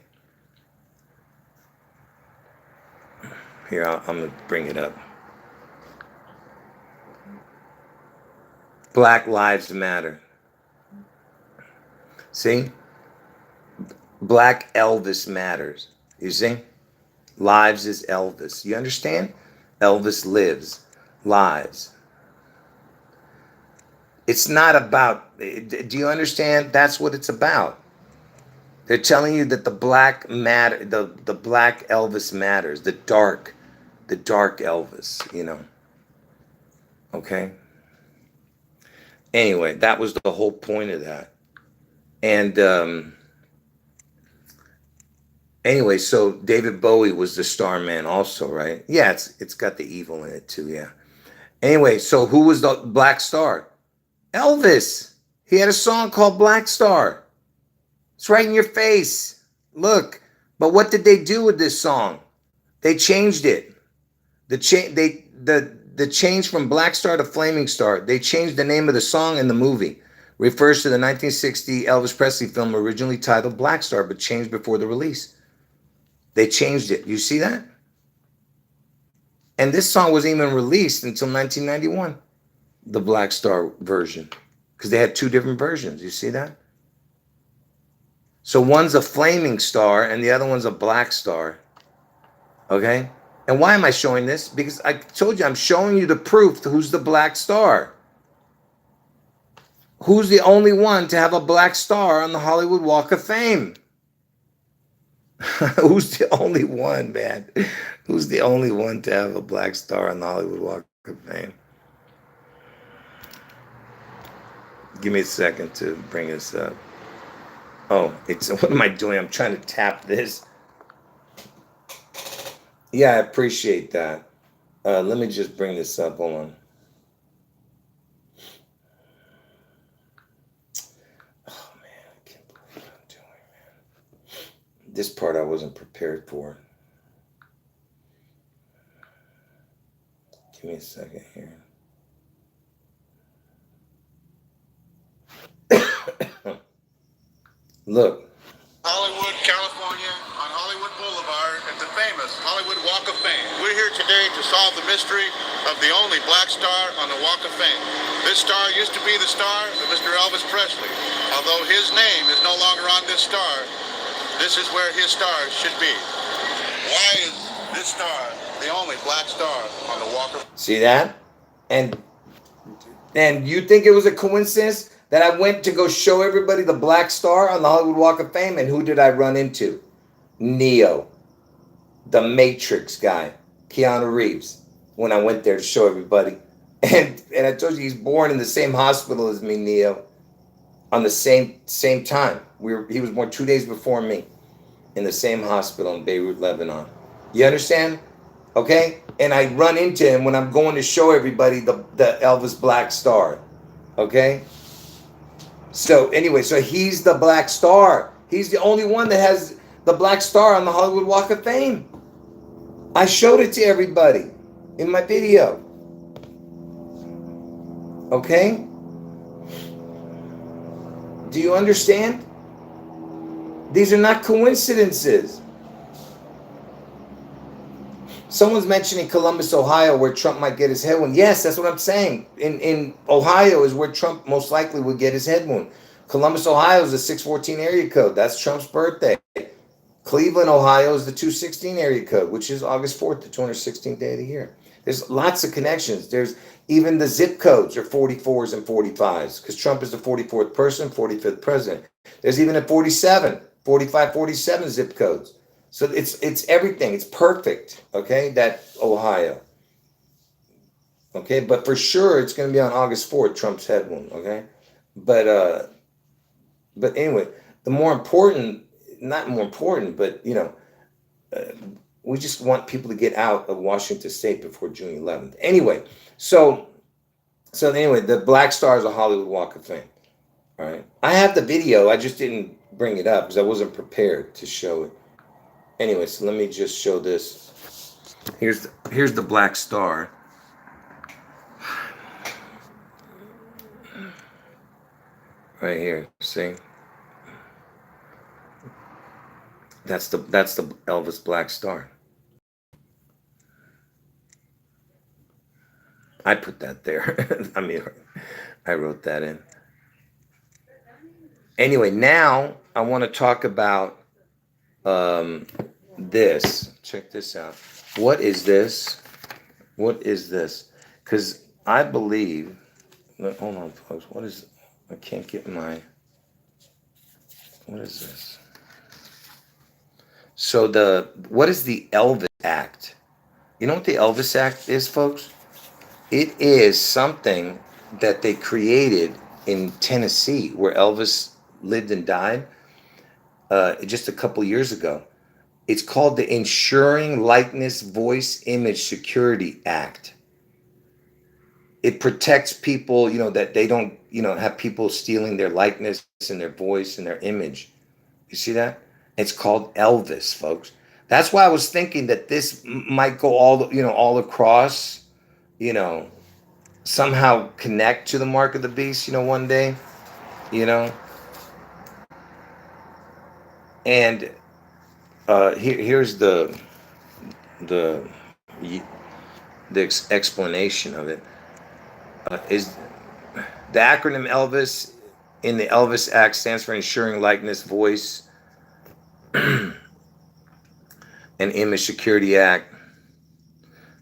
Here, I'm going to bring it up. Black Lives Matter. See? Black Elvis matters. You see? Lives is Elvis. You understand? Elvis lives. Lives. It's not about, do you understand? That's what it's about. They're telling you that the black matter, the black Elvis matters, the dark Elvis, Okay? Anyway, that was the whole point of that. And anyway, so David Bowie was the Starman also, right? Yeah, it's got the evil in it too, yeah. Anyway, so who was the Black Star? Elvis. He had a song called Black Star. It's right in your face. Look. But what did they do with this song? They changed it. The change from Black Star to Flaming Star, they changed the name of the song in the movie. Refers to the 1960 Elvis Presley film originally titled Black Star, but changed before the release. They changed it. You see that? And this song wasn't even released until 1991, the Black Star version, because they had two different versions. You see that? So one's a flaming star and the other one's a black star. Okay? And why am I showing this? Because I told you I'm showing you the proof to who's the Black Star. Who's the only one to have a black star on the Hollywood Walk of Fame? Who's the only one, man? Who's the only one to have a black star on the Hollywood Walk of Fame? Give me a second to bring this up. Oh, what am I doing? I'm trying to tap this. Yeah, I appreciate that. Let me just bring this up. Hold on. Oh, man, I can't believe what I'm doing, man. This part I wasn't prepared for. Give me a second here. Look. Hollywood, California, on Hollywood Boulevard at the famous Hollywood Walk of Fame. We're here today to solve the mystery of the only black star on the Walk of Fame. This star used to be the star of Mr. Elvis Presley. Although his name is no longer on this star, this is where his star should be. Why is this star the only black star on the Walk of Fame? See that? And you think it was a coincidence that I went to go show everybody the black star on the Hollywood Walk of Fame? And who did I run into? Neo, the Matrix guy, Keanu Reeves, when I went there to show everybody. And I told you he's born in the same hospital as me, Neo, on the same time. He was born 2 days before me in the same hospital in Beirut, Lebanon. You understand? Okay? And I run into him when I'm going to show everybody the Elvis Black Star. Okay? So anyway, so he's the black star. He's the only one that has the black star on the Hollywood Walk of Fame. I showed it to everybody in my video. Okay? Do you understand? These are not coincidences. Someone's mentioning Columbus, Ohio, where Trump might get his head wound. Yes, that's what I'm saying. In Ohio is where Trump most likely would get his head wound. Columbus, Ohio is the 614 area code. That's Trump's birthday. Cleveland, Ohio is the 216 area code, which is August 4th, the 216th day of the year. There's lots of connections. There's even the zip codes are 44s and 45s because Trump is the 44th person, 45th president. There's even a 47, 45, 47 zip codes. So it's everything. It's perfect. Okay, that Ohio. Okay, but for sure it's going to be on August 4th, Trump's head wound. Okay, but anyway, not more important, but we just want people to get out of Washington State before June 11th. Anyway, so anyway, the Black Star is a Hollywood Walk of Fame. All right, I have the video. I just didn't bring it up because I wasn't prepared to show it. Anyway, so let me just show this. Here's the black star. Right here, see? That's the Elvis Black Star. I put that there. I mean, I wrote that in. Anyway, now I want to talk about this. Check this out. What is this? What is this? Because I believe. Hold on, folks. What is? I can't get my. What is this? So what is the Elvis Act? You know what the Elvis Act is, folks? It is something that they created in Tennessee, where Elvis lived and died, just a couple years ago. It's called the Ensuring Likeness Voice Image Security Act. It protects people, that they don't, have people stealing their likeness and their voice and their image. You see that? It's called Elvis, folks. That's why I was thinking that this might go all across, somehow connect to the mark of the beast, one day, and here's the explanation of it. Is the acronym Elvis in the Elvis Act stands for Ensuring Likeness, Voice, and Image Security Act.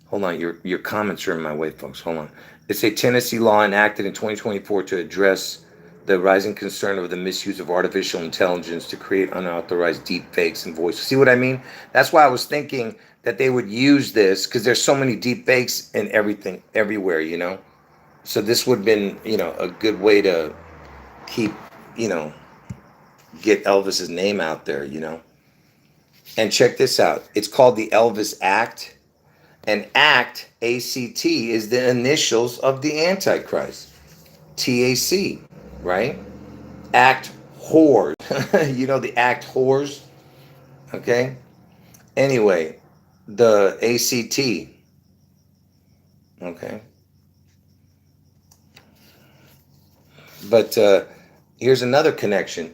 Hold on, your comments are in my way, folks. Hold on. It's a Tennessee law enacted in 2024 to address the rising concern of the misuse of artificial intelligence to create unauthorized deep fakes and voices. See what I mean? That's why I was thinking that they would use this, because there's so many deep fakes and everything everywhere, So this would have been, a good way to keep, get Elvis's name out there, And check this out. It's called the Elvis Act. And ACT, A-C-T, is the initials of the Antichrist. TAC, right? Act whores. The act whores. Okay? Anyway, the ACT. Okay? But here's another connection.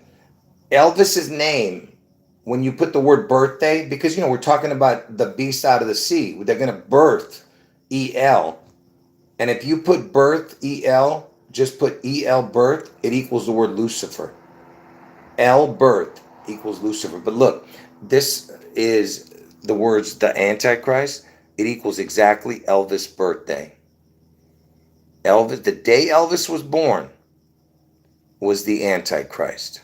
Elvis's name, when you put the word birthday, because, we're talking about the beast out of the sea. They're going to birth, E-L. And if you put birth, E-L, just put E-L birth, it equals the word Lucifer. L birth equals Lucifer. But look, this is the words the Antichrist. It equals exactly Elvis' birthday. Elvis, the day Elvis was born, was the Antichrist.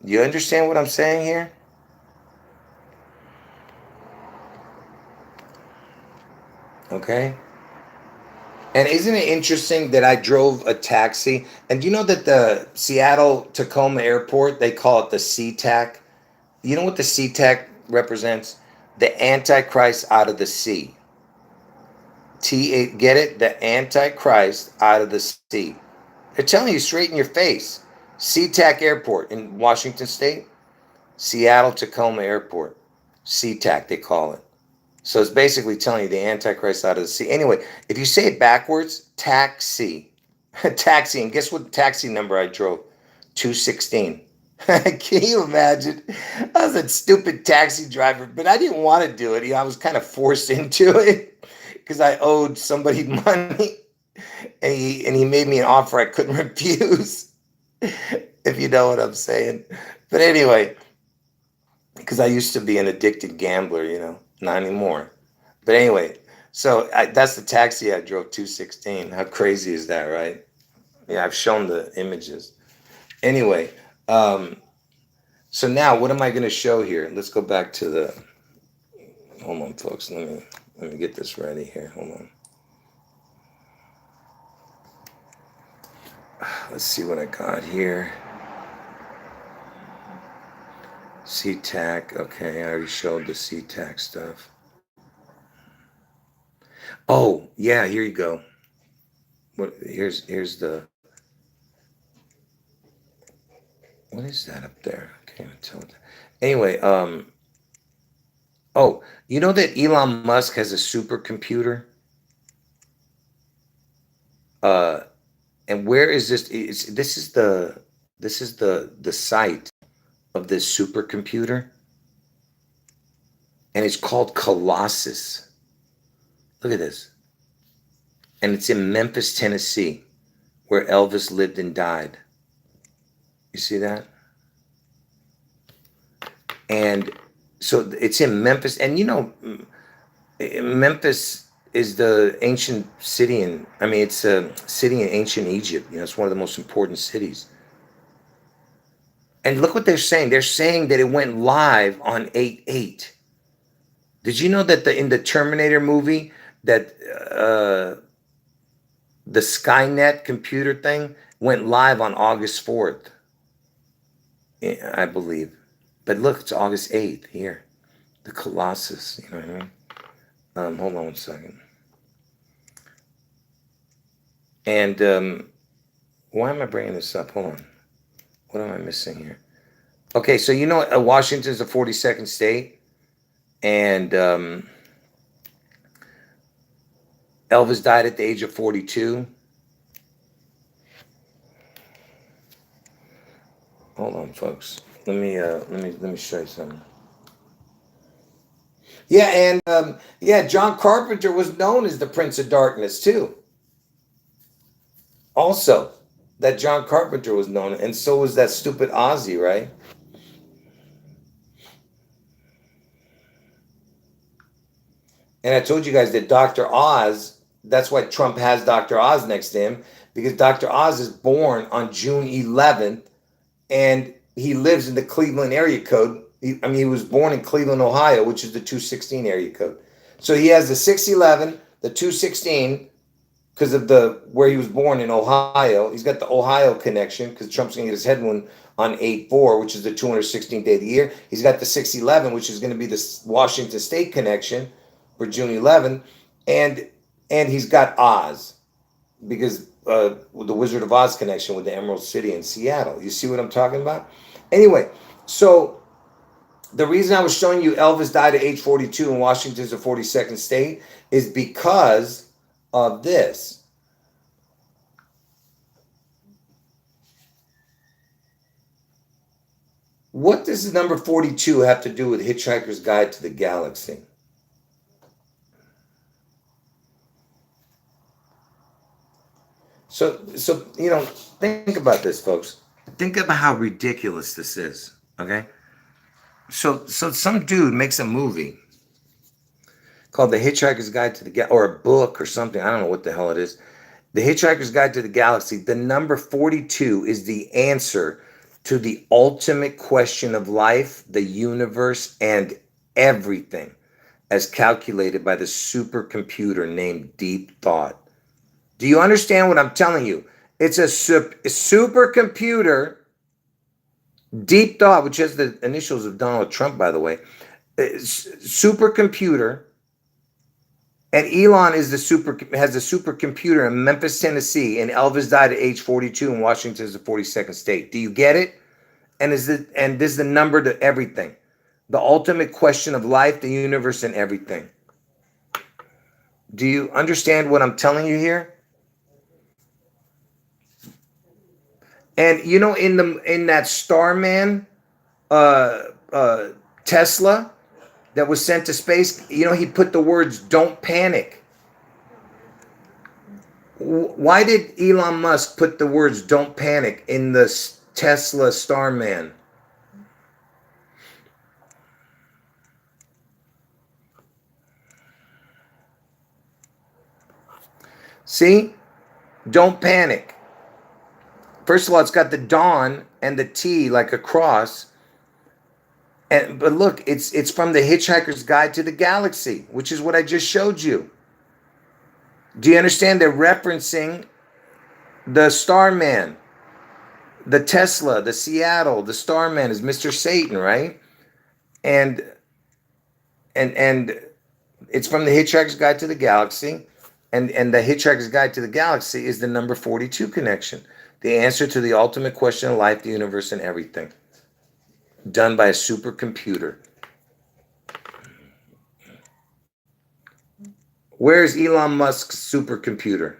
You understand what I'm saying here? Okay. And isn't it interesting that I drove a taxi? And do you know that the Seattle Tacoma Airport, they call it the SeaTac? You know what the SeaTac represents? The Antichrist out of the sea. Get it? The Antichrist out of the sea. They're telling you straight in your face. SeaTac Airport in Washington State. Seattle Tacoma Airport. SeaTac, they call it. So it's basically telling you the Antichrist out of the sea. Anyway, if you say it backwards, taxi. Taxi. And guess what taxi number I drove? 216. Can you imagine? I was a stupid taxi driver, but I didn't want to do it. I was kind of forced into it because I owed somebody money. And he made me an offer I couldn't refuse, if you know what I'm saying. But anyway, because I used to be an addicted gambler, not anymore. But anyway, so that's the taxi I drove, 216. How crazy is that, right? Yeah, I've shown the images. Anyway, so now what am I going to show here? Let's go back to the. Hold on, folks. Let me get this ready here. Hold on. Let's see what I got here. SeaTac. Okay, I already showed the SeaTac stuff. Oh, yeah, here you go. What? Here's the. What is that up there? I can't even tell. Anyway, oh, you know that Elon Musk has a supercomputer? Uh, and where is this? This is the site of this supercomputer, and it's called Colossus. Look at this, and it's in Memphis, Tennessee, where Elvis lived and died. You see that? And so it's in Memphis, and you know, Memphis is the ancient city in, I mean, it's a city in ancient Egypt. You know, it's one of the most important cities. And look what they're saying. They're saying that it went live on 8/8. Did you know that in the Terminator movie that the Skynet computer thing went live on August 4th, I believe. But look, it's August 8th here. The Colossus, you know what I mean? Hold on one second. And why am I bringing this up? Hold on. What am I missing here? Okay, so you know Washington's the 42nd state, and Elvis died at the age of 42. Hold on, folks. Let me show you something. Yeah, and yeah, John Carpenter was known as the Prince of Darkness too. Also, that John Carpenter was known, and so was that stupid Ozzy, right? And I told you guys that Dr. Oz, that's why Trump has Dr. Oz next to him, because Dr. Oz is born on June 11th, and he lives in the Cleveland area code. He was born in Cleveland, Ohio, which is the 216 area code. So he has the 611, the 216, because of where he was born in Ohio. He's got the Ohio connection, because Trump's going to get his head wound on 8/4, which is the 216th day of the year. He's got the 611, which is going to be the Washington State connection for June 11th, and he's got Oz, because with the Wizard of Oz connection with the Emerald City in Seattle. You see what I'm talking about? Anyway, so the reason I was showing you Elvis died at age 42 and Washington's the 42nd state is because of this. What does the number 42 have to do with Hitchhiker's Guide to the Galaxy? So you know, think about this, folks. Think about how ridiculous this is, okay? So some dude makes a movie called The Hitchhiker's Guide to the Galaxy, or a book or something. I don't know what the hell it is. The Hitchhiker's Guide to the Galaxy. The number 42 is the answer to the ultimate question of life, the universe, and everything, as calculated by the supercomputer named Deep Thought. Do you understand what I'm telling you? It's a supercomputer, Deep Thought, which has the initials of Donald Trump, by the way. Supercomputer, and Elon has the supercomputer in Memphis, Tennessee, and Elvis died at age 42, and Washington is the 42nd state. Do you get it? And this is the number to everything, the ultimate question of life, the universe, and everything. Do you understand what I'm telling you here? And you know, in that Starman Tesla that was sent to space, you know, he put the words "Don't panic." Why did Elon Musk put the words "Don't panic" in the Tesla Starman? See? Don't panic. First of all, it's got the dawn and the T like a cross. But look, it's from the Hitchhiker's Guide to the Galaxy, which is what I just showed you. Do you understand? They're referencing the Starman, the Tesla, the Seattle. The Starman is Mr. Satan, right? And it's from the Hitchhiker's Guide to the Galaxy. And the Hitchhiker's Guide to the Galaxy is the number 42 connection. The answer to the ultimate question of life, the universe, and everything. Done by a supercomputer. Where's Elon Musk's supercomputer?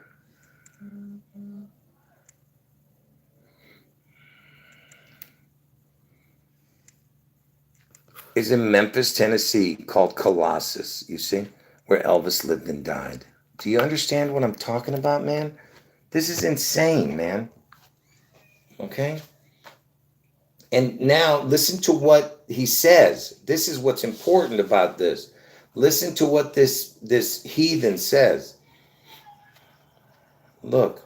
Is in Memphis, Tennessee, called Colossus, you see, where Elvis lived and died. Do you understand what I'm talking about, man? This is insane, man. Okay? And now listen to what he says. This is what's important about this. Listen to what this heathen says. Look.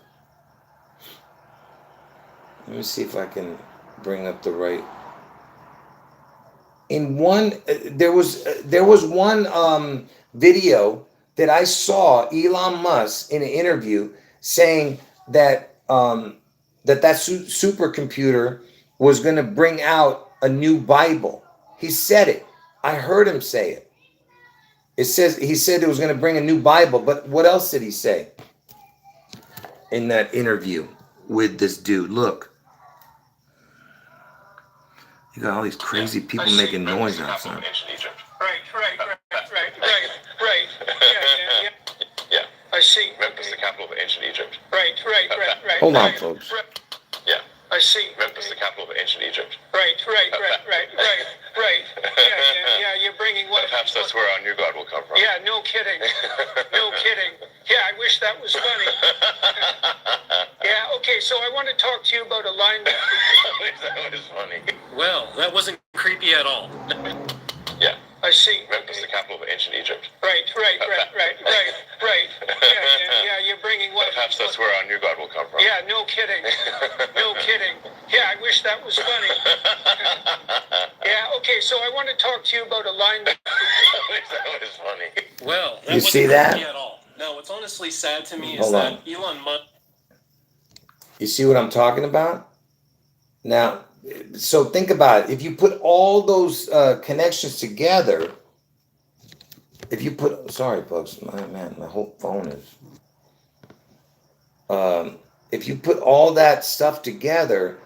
Let me see if I can bring up the right. In one, there was one video that I saw Elon Musk in an interview saying that that supercomputer was going to bring out a new Bible. He said it. I heard him say it. He said it was going to bring a new Bible, but what else did he say in that interview with this dude? Look. You got all these crazy people making noise outside. Right. Yeah. I see. Memphis, the capital of ancient Egypt. Right. Hold on, folks. Yeah. I see. Memphis, the capital of ancient Egypt. Right. Yeah, you're bringing what? Perhaps that's where our new God will come from. Yeah, no kidding. Yeah, I wish that was funny. Yeah, okay, so I want to talk to you about alignment. That was funny. Well, that wasn't creepy at all. Yeah. I see. Memphis, the capital of ancient Egypt. Right. Yeah, you're bringing what? Perhaps that's where our new God will come from. Yeah, no kidding. Yeah, I wish that was funny. Yeah, okay, so I want to talk to you about alignment. That was funny. Well, that You wasn't see that? creepy at all. No, what's honestly sad to me is Hold that on. Elon Musk. You see what I'm talking about? Now, so think about it. If you put all those connections together, sorry, folks, my whole phone is. If you put all that stuff together,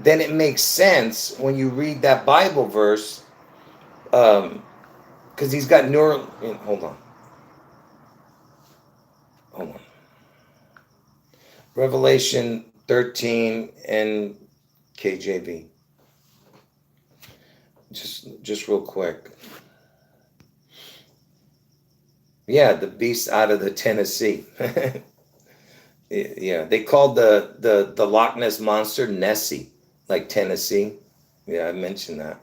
then it makes sense when you read that Bible verse, because he's got Hold on. Revelation 13 and KJV. Just real quick. Yeah, the beast out of the Tennessee. Yeah, they called the Loch Ness monster Nessie, like Tennessee. Yeah, I mentioned that.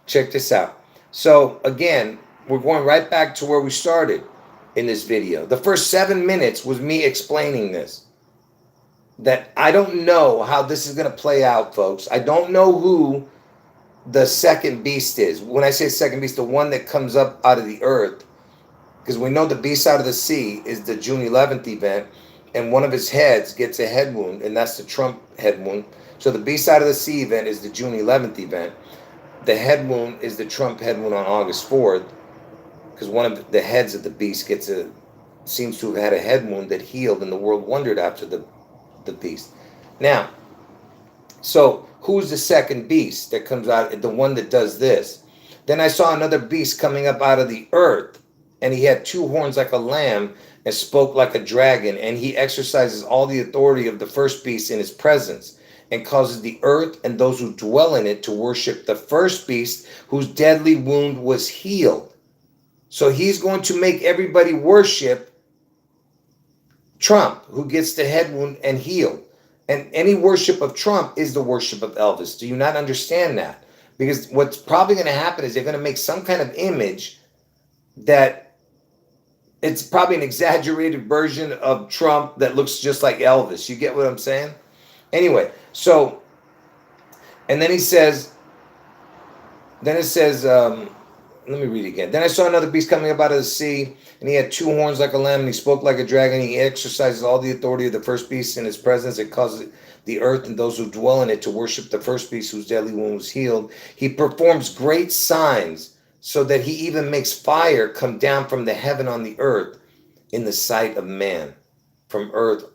Check this out. So again, we're going right back to where we started in this video. The first 7 minutes was me explaining this. That I don't know how this is going to play out, folks. I don't know who the second beast is. When I say second beast, the one that comes up out of the earth, because we know the beast out of the sea is the June 11th event, and one of his heads gets a head wound, and that's the Trump head wound. So the beast out of the sea event is the June 11th event. The head wound is the Trump head wound on August 4th, because one of the heads of the beast seems to have had a head wound that healed, and the world wondered after the beast. Now, so who's the second beast that comes out, the one that does this? Then I saw another beast coming up out of the earth, and he had 2 horns like a lamb and spoke like a dragon, and he exercises all the authority of the first beast in his presence and causes the earth and those who dwell in it to worship the first beast whose deadly wound was healed. So he's going to make everybody worship Trump, who gets the head wound and healed. And any worship of Trump is the worship of Elvis. Do you not understand that? Because what's probably going to happen is they're going to make some kind of image that it's probably an exaggerated version of Trump that looks just like Elvis. You get what I'm saying? Anyway, so, and then it says, let me read it again. Then I saw another beast coming up out of the sea, and he had 2 horns like a lamb, and he spoke like a dragon. He exercises all the authority of the first beast in his presence. It causes the earth and those who dwell in it to worship the first beast whose deadly wound was healed. He performs great signs so that he even makes fire come down from the heaven on the earth in the sight of man, from earth,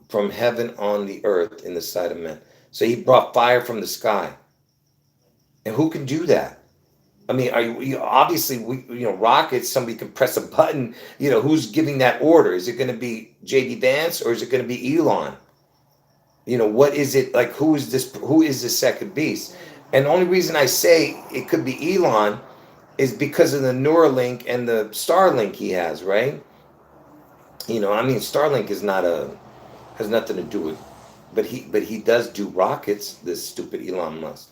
from heaven on the earth in the sight of men. So he brought fire from the sky. And who can do that? I mean, obviously, rockets, somebody can press a button. Who's giving that order? Is it going to be J.D. Vance or is it going to be Elon? What is it like? Who is this? Who is the second beast? And the only reason I say it could be Elon is because of the Neuralink and the Starlink he has, right? I mean, Starlink has nothing to do with, but he does do rockets. This stupid Elon Musk,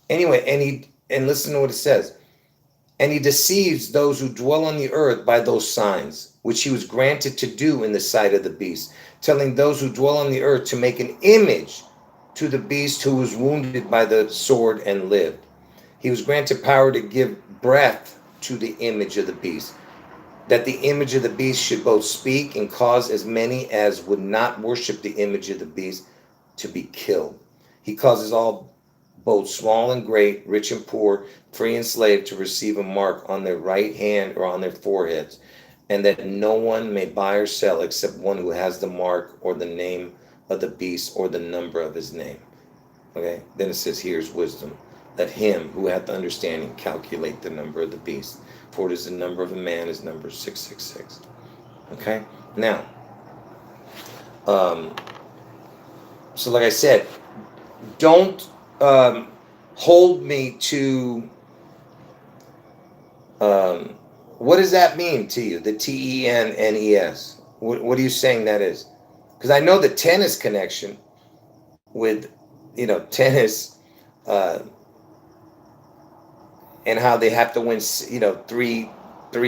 Anyway, and listen to what it says. And he deceives those who dwell on the earth by those signs, which he was granted to do in the sight of the beast, telling those who dwell on the earth to make an image to the beast who was wounded by the sword and lived. He was granted power to give breath to the image of the beast, that the image of the beast should both speak and cause as many as would not worship the image of the beast to be killed. He causes all, both small and great, rich and poor, free and slave, to receive a mark on their right hand or on their foreheads, and that no one may buy or sell except one who has the mark or the name of the beast or the number of his name. Okay, then it says, here's wisdom. Let him who hath understanding calculate the number of the beast, for it is the number of a man, his number is 666. Okay, now, so like I said, don't hold me to, what does that mean to you, the TENNES? What are you saying that is? Because I know the tennis connection with, tennis, and how they have to win, three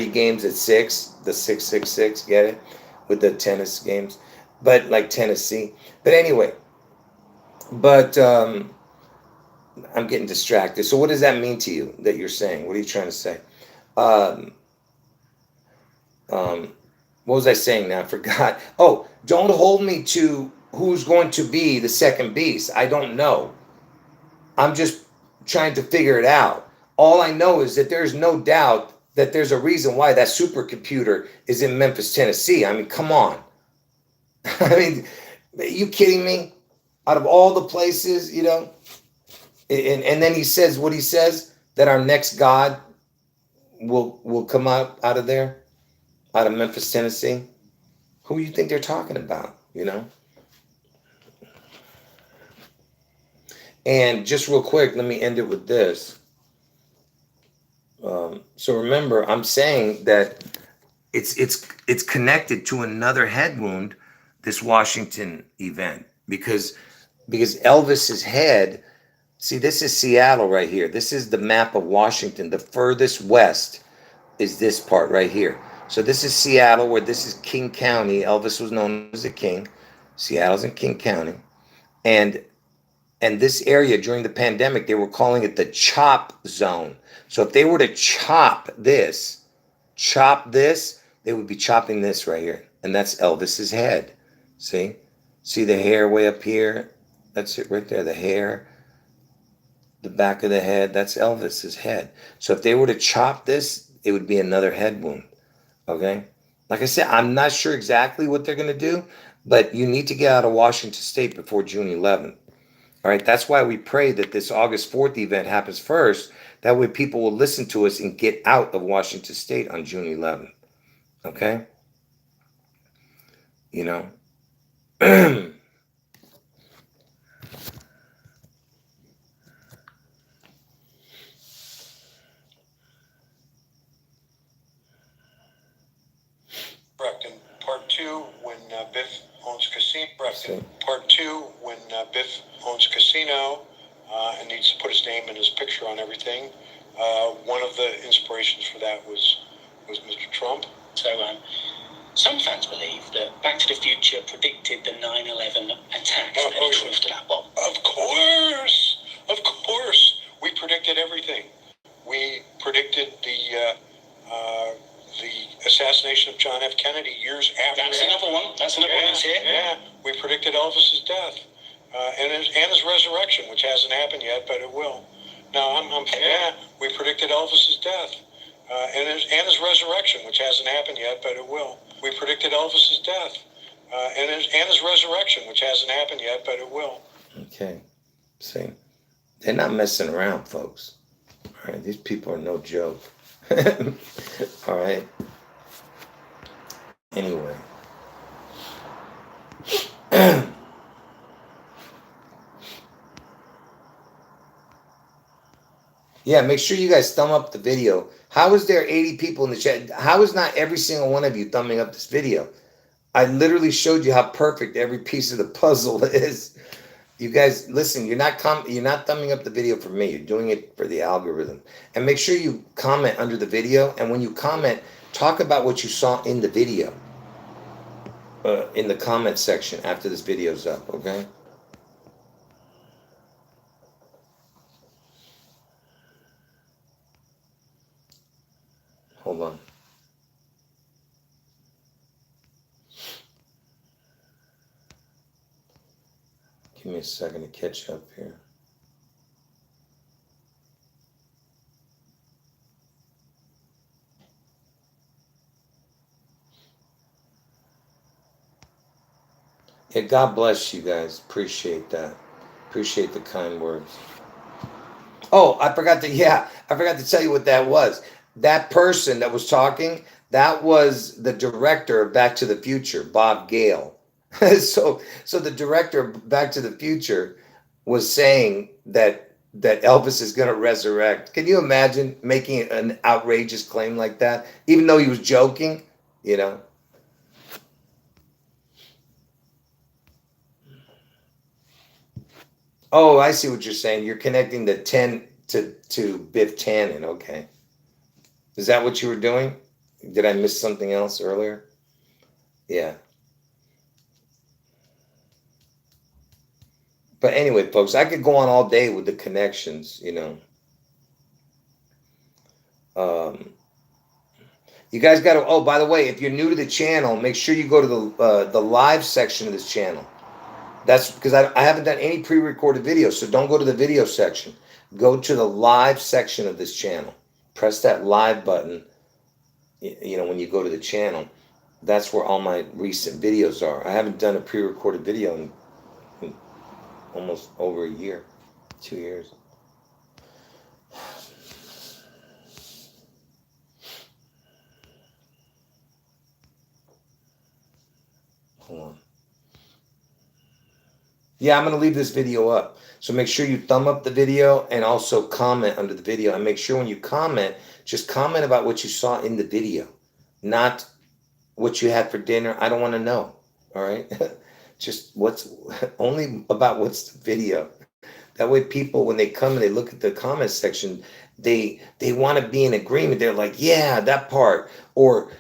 games at 6, the 666, get it? With the tennis games, but like Tennessee. But anyway, I'm getting distracted. So what does that mean to you that you're saying? What are you trying to say? What was I saying now? I forgot. Oh, don't hold me to who's going to be the second beast. I don't know. I'm just trying to figure it out. All I know is that there's no doubt that there's a reason why that supercomputer is in Memphis, Tennessee. I mean, come on. I mean, are you kidding me? Out of all the places, and then he says what he says, that our next God will come out of there, out of Memphis, Tennessee. Who do you think they're talking about, And just real quick, let me end it with this. So remember, I'm saying that it's connected to another head wound, this Washington event, because Elvis's head. See, this is Seattle right here. This is the map of Washington. The furthest west is this part right here. So this is Seattle, where this is King County. Elvis was known as the king. Seattle's in King County. And this area during the pandemic, they were calling it the chop zone. So if they were to chop this, they would be chopping this right here. And that's Elvis's head. See the hair way up here? That's it right there, the hair. The back of the head, that's Elvis's head. So if they were to chop this, it would be another head wound. Okay? Like I said, I'm not sure exactly what they're going to do, but you need to get out of Washington State before June 11th. All right? That's why we pray that this August 4th event happens first. That way people will listen to us and get out of Washington State on June 11th. Okay? Correct. And part 2, when Biff owns casino. Part 2, when Biff owns casino and needs to put his name and his picture on everything. One of the inspirations for that was Mr. Trump. So some fans believe that Back to the Future predicted the 9/11 attacks and the truth to that bomb. Of course, we predicted everything. We predicted the assassination of John F. Kennedy years after. That's another one. That's another one that's here. Yeah, we predicted Elvis's death and his resurrection, which hasn't happened yet, but it will. No, we predicted Elvis's death. and his resurrection, which hasn't happened yet, but it will. We predicted Elvis's death, and his resurrection, which hasn't happened yet, but it will. Okay. See, they're not messing around, folks. All right, these people are no joke. All right. Anyway. Yeah, make sure you guys thumb up the video. How is there 80 people in the chat? How is not every single one of you thumbing up this video? I literally showed you how perfect every piece of the puzzle is. You guys, listen, you're not thumbing up the video for me. You're doing it for the algorithm. And make sure you comment under the video. And when you comment, talk about what you saw in the video. In the comment section after this video's up, okay? Hold on. Give me a second to catch up here. Yeah, God bless you guys. Appreciate that. Appreciate the kind words. Oh, I forgot to tell you what that was. That person that was talking, that was the director of Back to the Future, Bob Gale. so the director of Back to the Future was saying that Elvis is going to resurrect. Can you imagine making an outrageous claim like that, even though he was joking? You know. Oh, I see what you're saying. You're connecting the 10 to Biff Tannen. Okay. Is that what you were doing? Did I miss something else earlier? Yeah. But anyway, folks, I could go on all day with the connections, you know. You guys got to, oh, by the way, if you're new to the channel, make sure you go to the live section of this channel. That's because I haven't done any pre-recorded videos, so don't go to the video section. Go to the live section of this channel. Press that live button, you know, when you go to the channel. That's where all my recent videos are. I haven't done a pre-recorded video in almost over a year, 2 years. Hold on. Yeah, I'm going to leave this video up. So make sure you thumb up the video and also comment under the video. And make sure when you comment, just comment about what you saw in the video, not what you had for dinner. I don't want to know. All right. Just only about what's the video. That way people, when they come and they look at the comment section, they want to be in agreement. They're like, yeah, that part. Or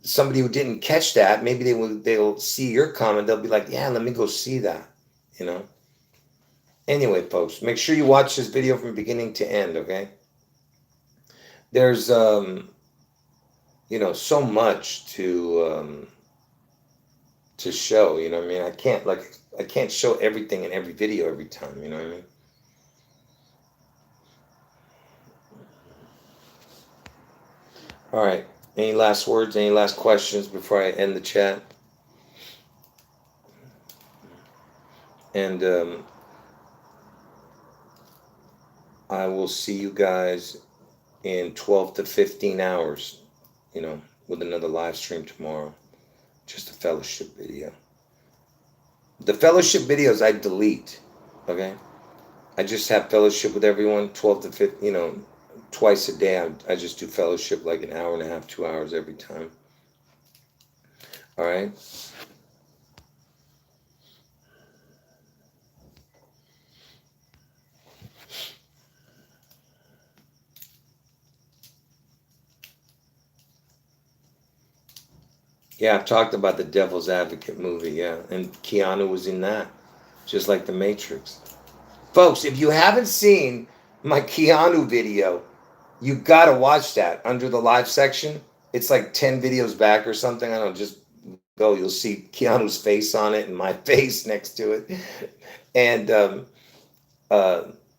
somebody who didn't catch that, maybe they'll see your comment. They'll be like, yeah, let me go see that, you know. Anyway, folks, make sure you watch this video from beginning to end, okay? There's you know, so much to show, you know what I mean? I can't show everything in every video every time, you know what I mean? All right. Any last words, any last questions before I end the chat? And I will see you guys in 12 to 15 hours, you know, with another live stream tomorrow. Just a fellowship video. The fellowship videos I delete, okay? I just have fellowship with everyone 12 to 15, you know, twice a day. I just do fellowship like an hour and a half, 2 hours every time. All right? Yeah, I've talked about the Devil's Advocate movie, yeah. And Keanu was in that, just like The Matrix. Folks, if you haven't seen my Keanu video, you got to watch that under the live section. It's like 10 videos back or something. I don't know, just go. You'll see Keanu's face on it and my face next to it. And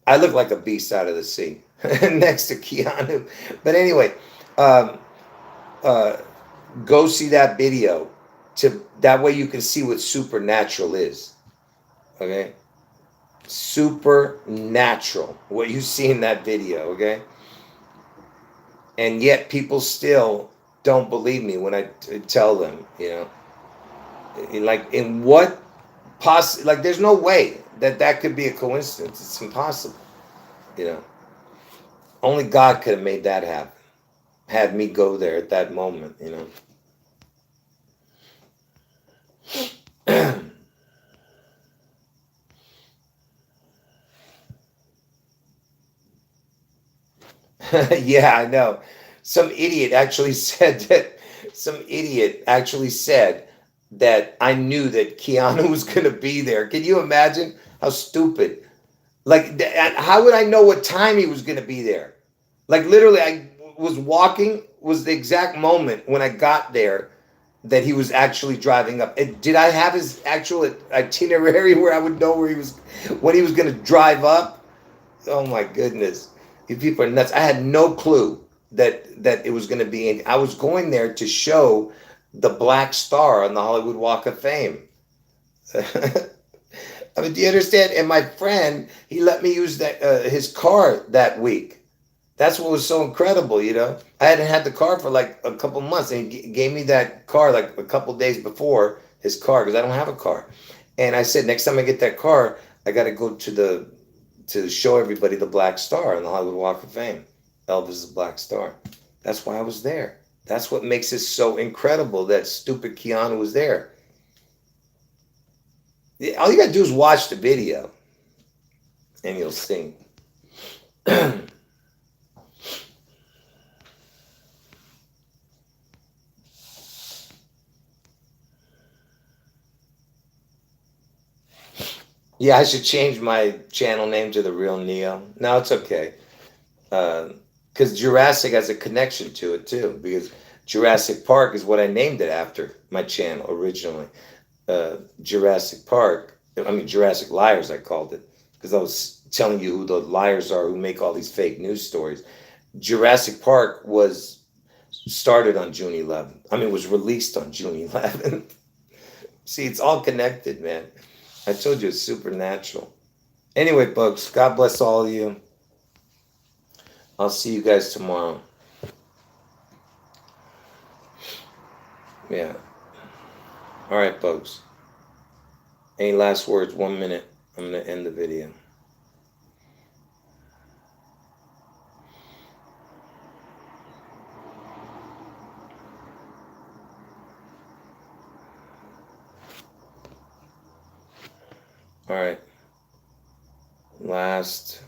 I look like a beast out of the sea next to Keanu. But anyway, um, go see that video. That way you can see what supernatural is. Okay, supernatural. What you see in that video. Okay, and yet people still don't believe me when I tell them. Like in what like there's no way that could be a coincidence. It's impossible. Only God could have made that happen. Had me go there at that moment. Yeah, I know. Some idiot actually said that. Some idiot actually said that I knew that Keanu was going to be there. Can you imagine how stupid? Like, how would I know what time he was going to be there? Like, literally, I was walking, was the exact moment when I got there that he was actually driving up. And did I have his actual itinerary where I would know when he was going to drive up? Oh my goodness. You people are nuts. I had no clue that it was going to be in. I was going there to show the Black Star on the Hollywood Walk of Fame. I mean, do you understand? And my friend, he let me use his car that week. That's what was so incredible, I hadn't had the car for like a couple months, and he gave me that car like a couple days before his car, because I don't have a car. And I said, next time I get that car, I got to go to show everybody the Black Star on the Hollywood Walk of Fame. Elvis' Black Star. That's why I was there. That's what makes it so incredible that stupid Keanu was there. All you got to do is watch the video, and you'll see. Yeah, I should change my channel name to The Real Neo. No, it's okay. Because Jurassic has a connection to it, too. Because Jurassic Park is what I named it after, my channel, originally. Jurassic Liars, I called it. Because I was telling you who the liars are who make all these fake news stories. Jurassic Park was started on June 11th. Was released on June 11th. See, it's all connected, man. I told you it's supernatural. Anyway, folks, God bless all of you. I'll see you guys tomorrow. Yeah. All right, folks. Any last words? 1 minute. I'm going to end the video. All right. Last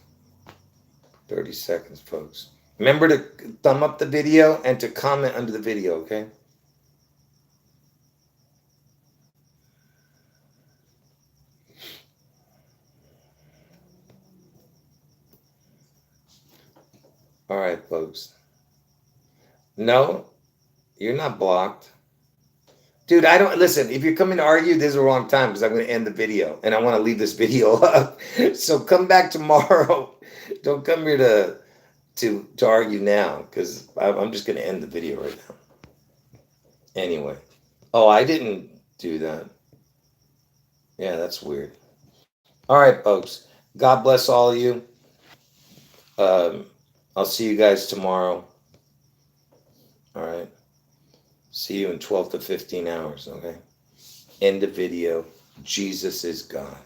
30 seconds, folks. Remember to thumb up the video and to comment under the video, okay? All right, folks. No, you're not blocked. Dude, I don't listen. If you're coming to argue, this is the wrong time, because I'm going to end the video and I want to leave this video up. So come back tomorrow. Don't come here to argue now, because I'm just going to end the video right now. Anyway. Oh, I didn't do that. Yeah, that's weird. All right, folks. God bless all of you. I'll see you guys tomorrow. All right. See you in 12 to 15 hours, okay? End the video. Jesus is God.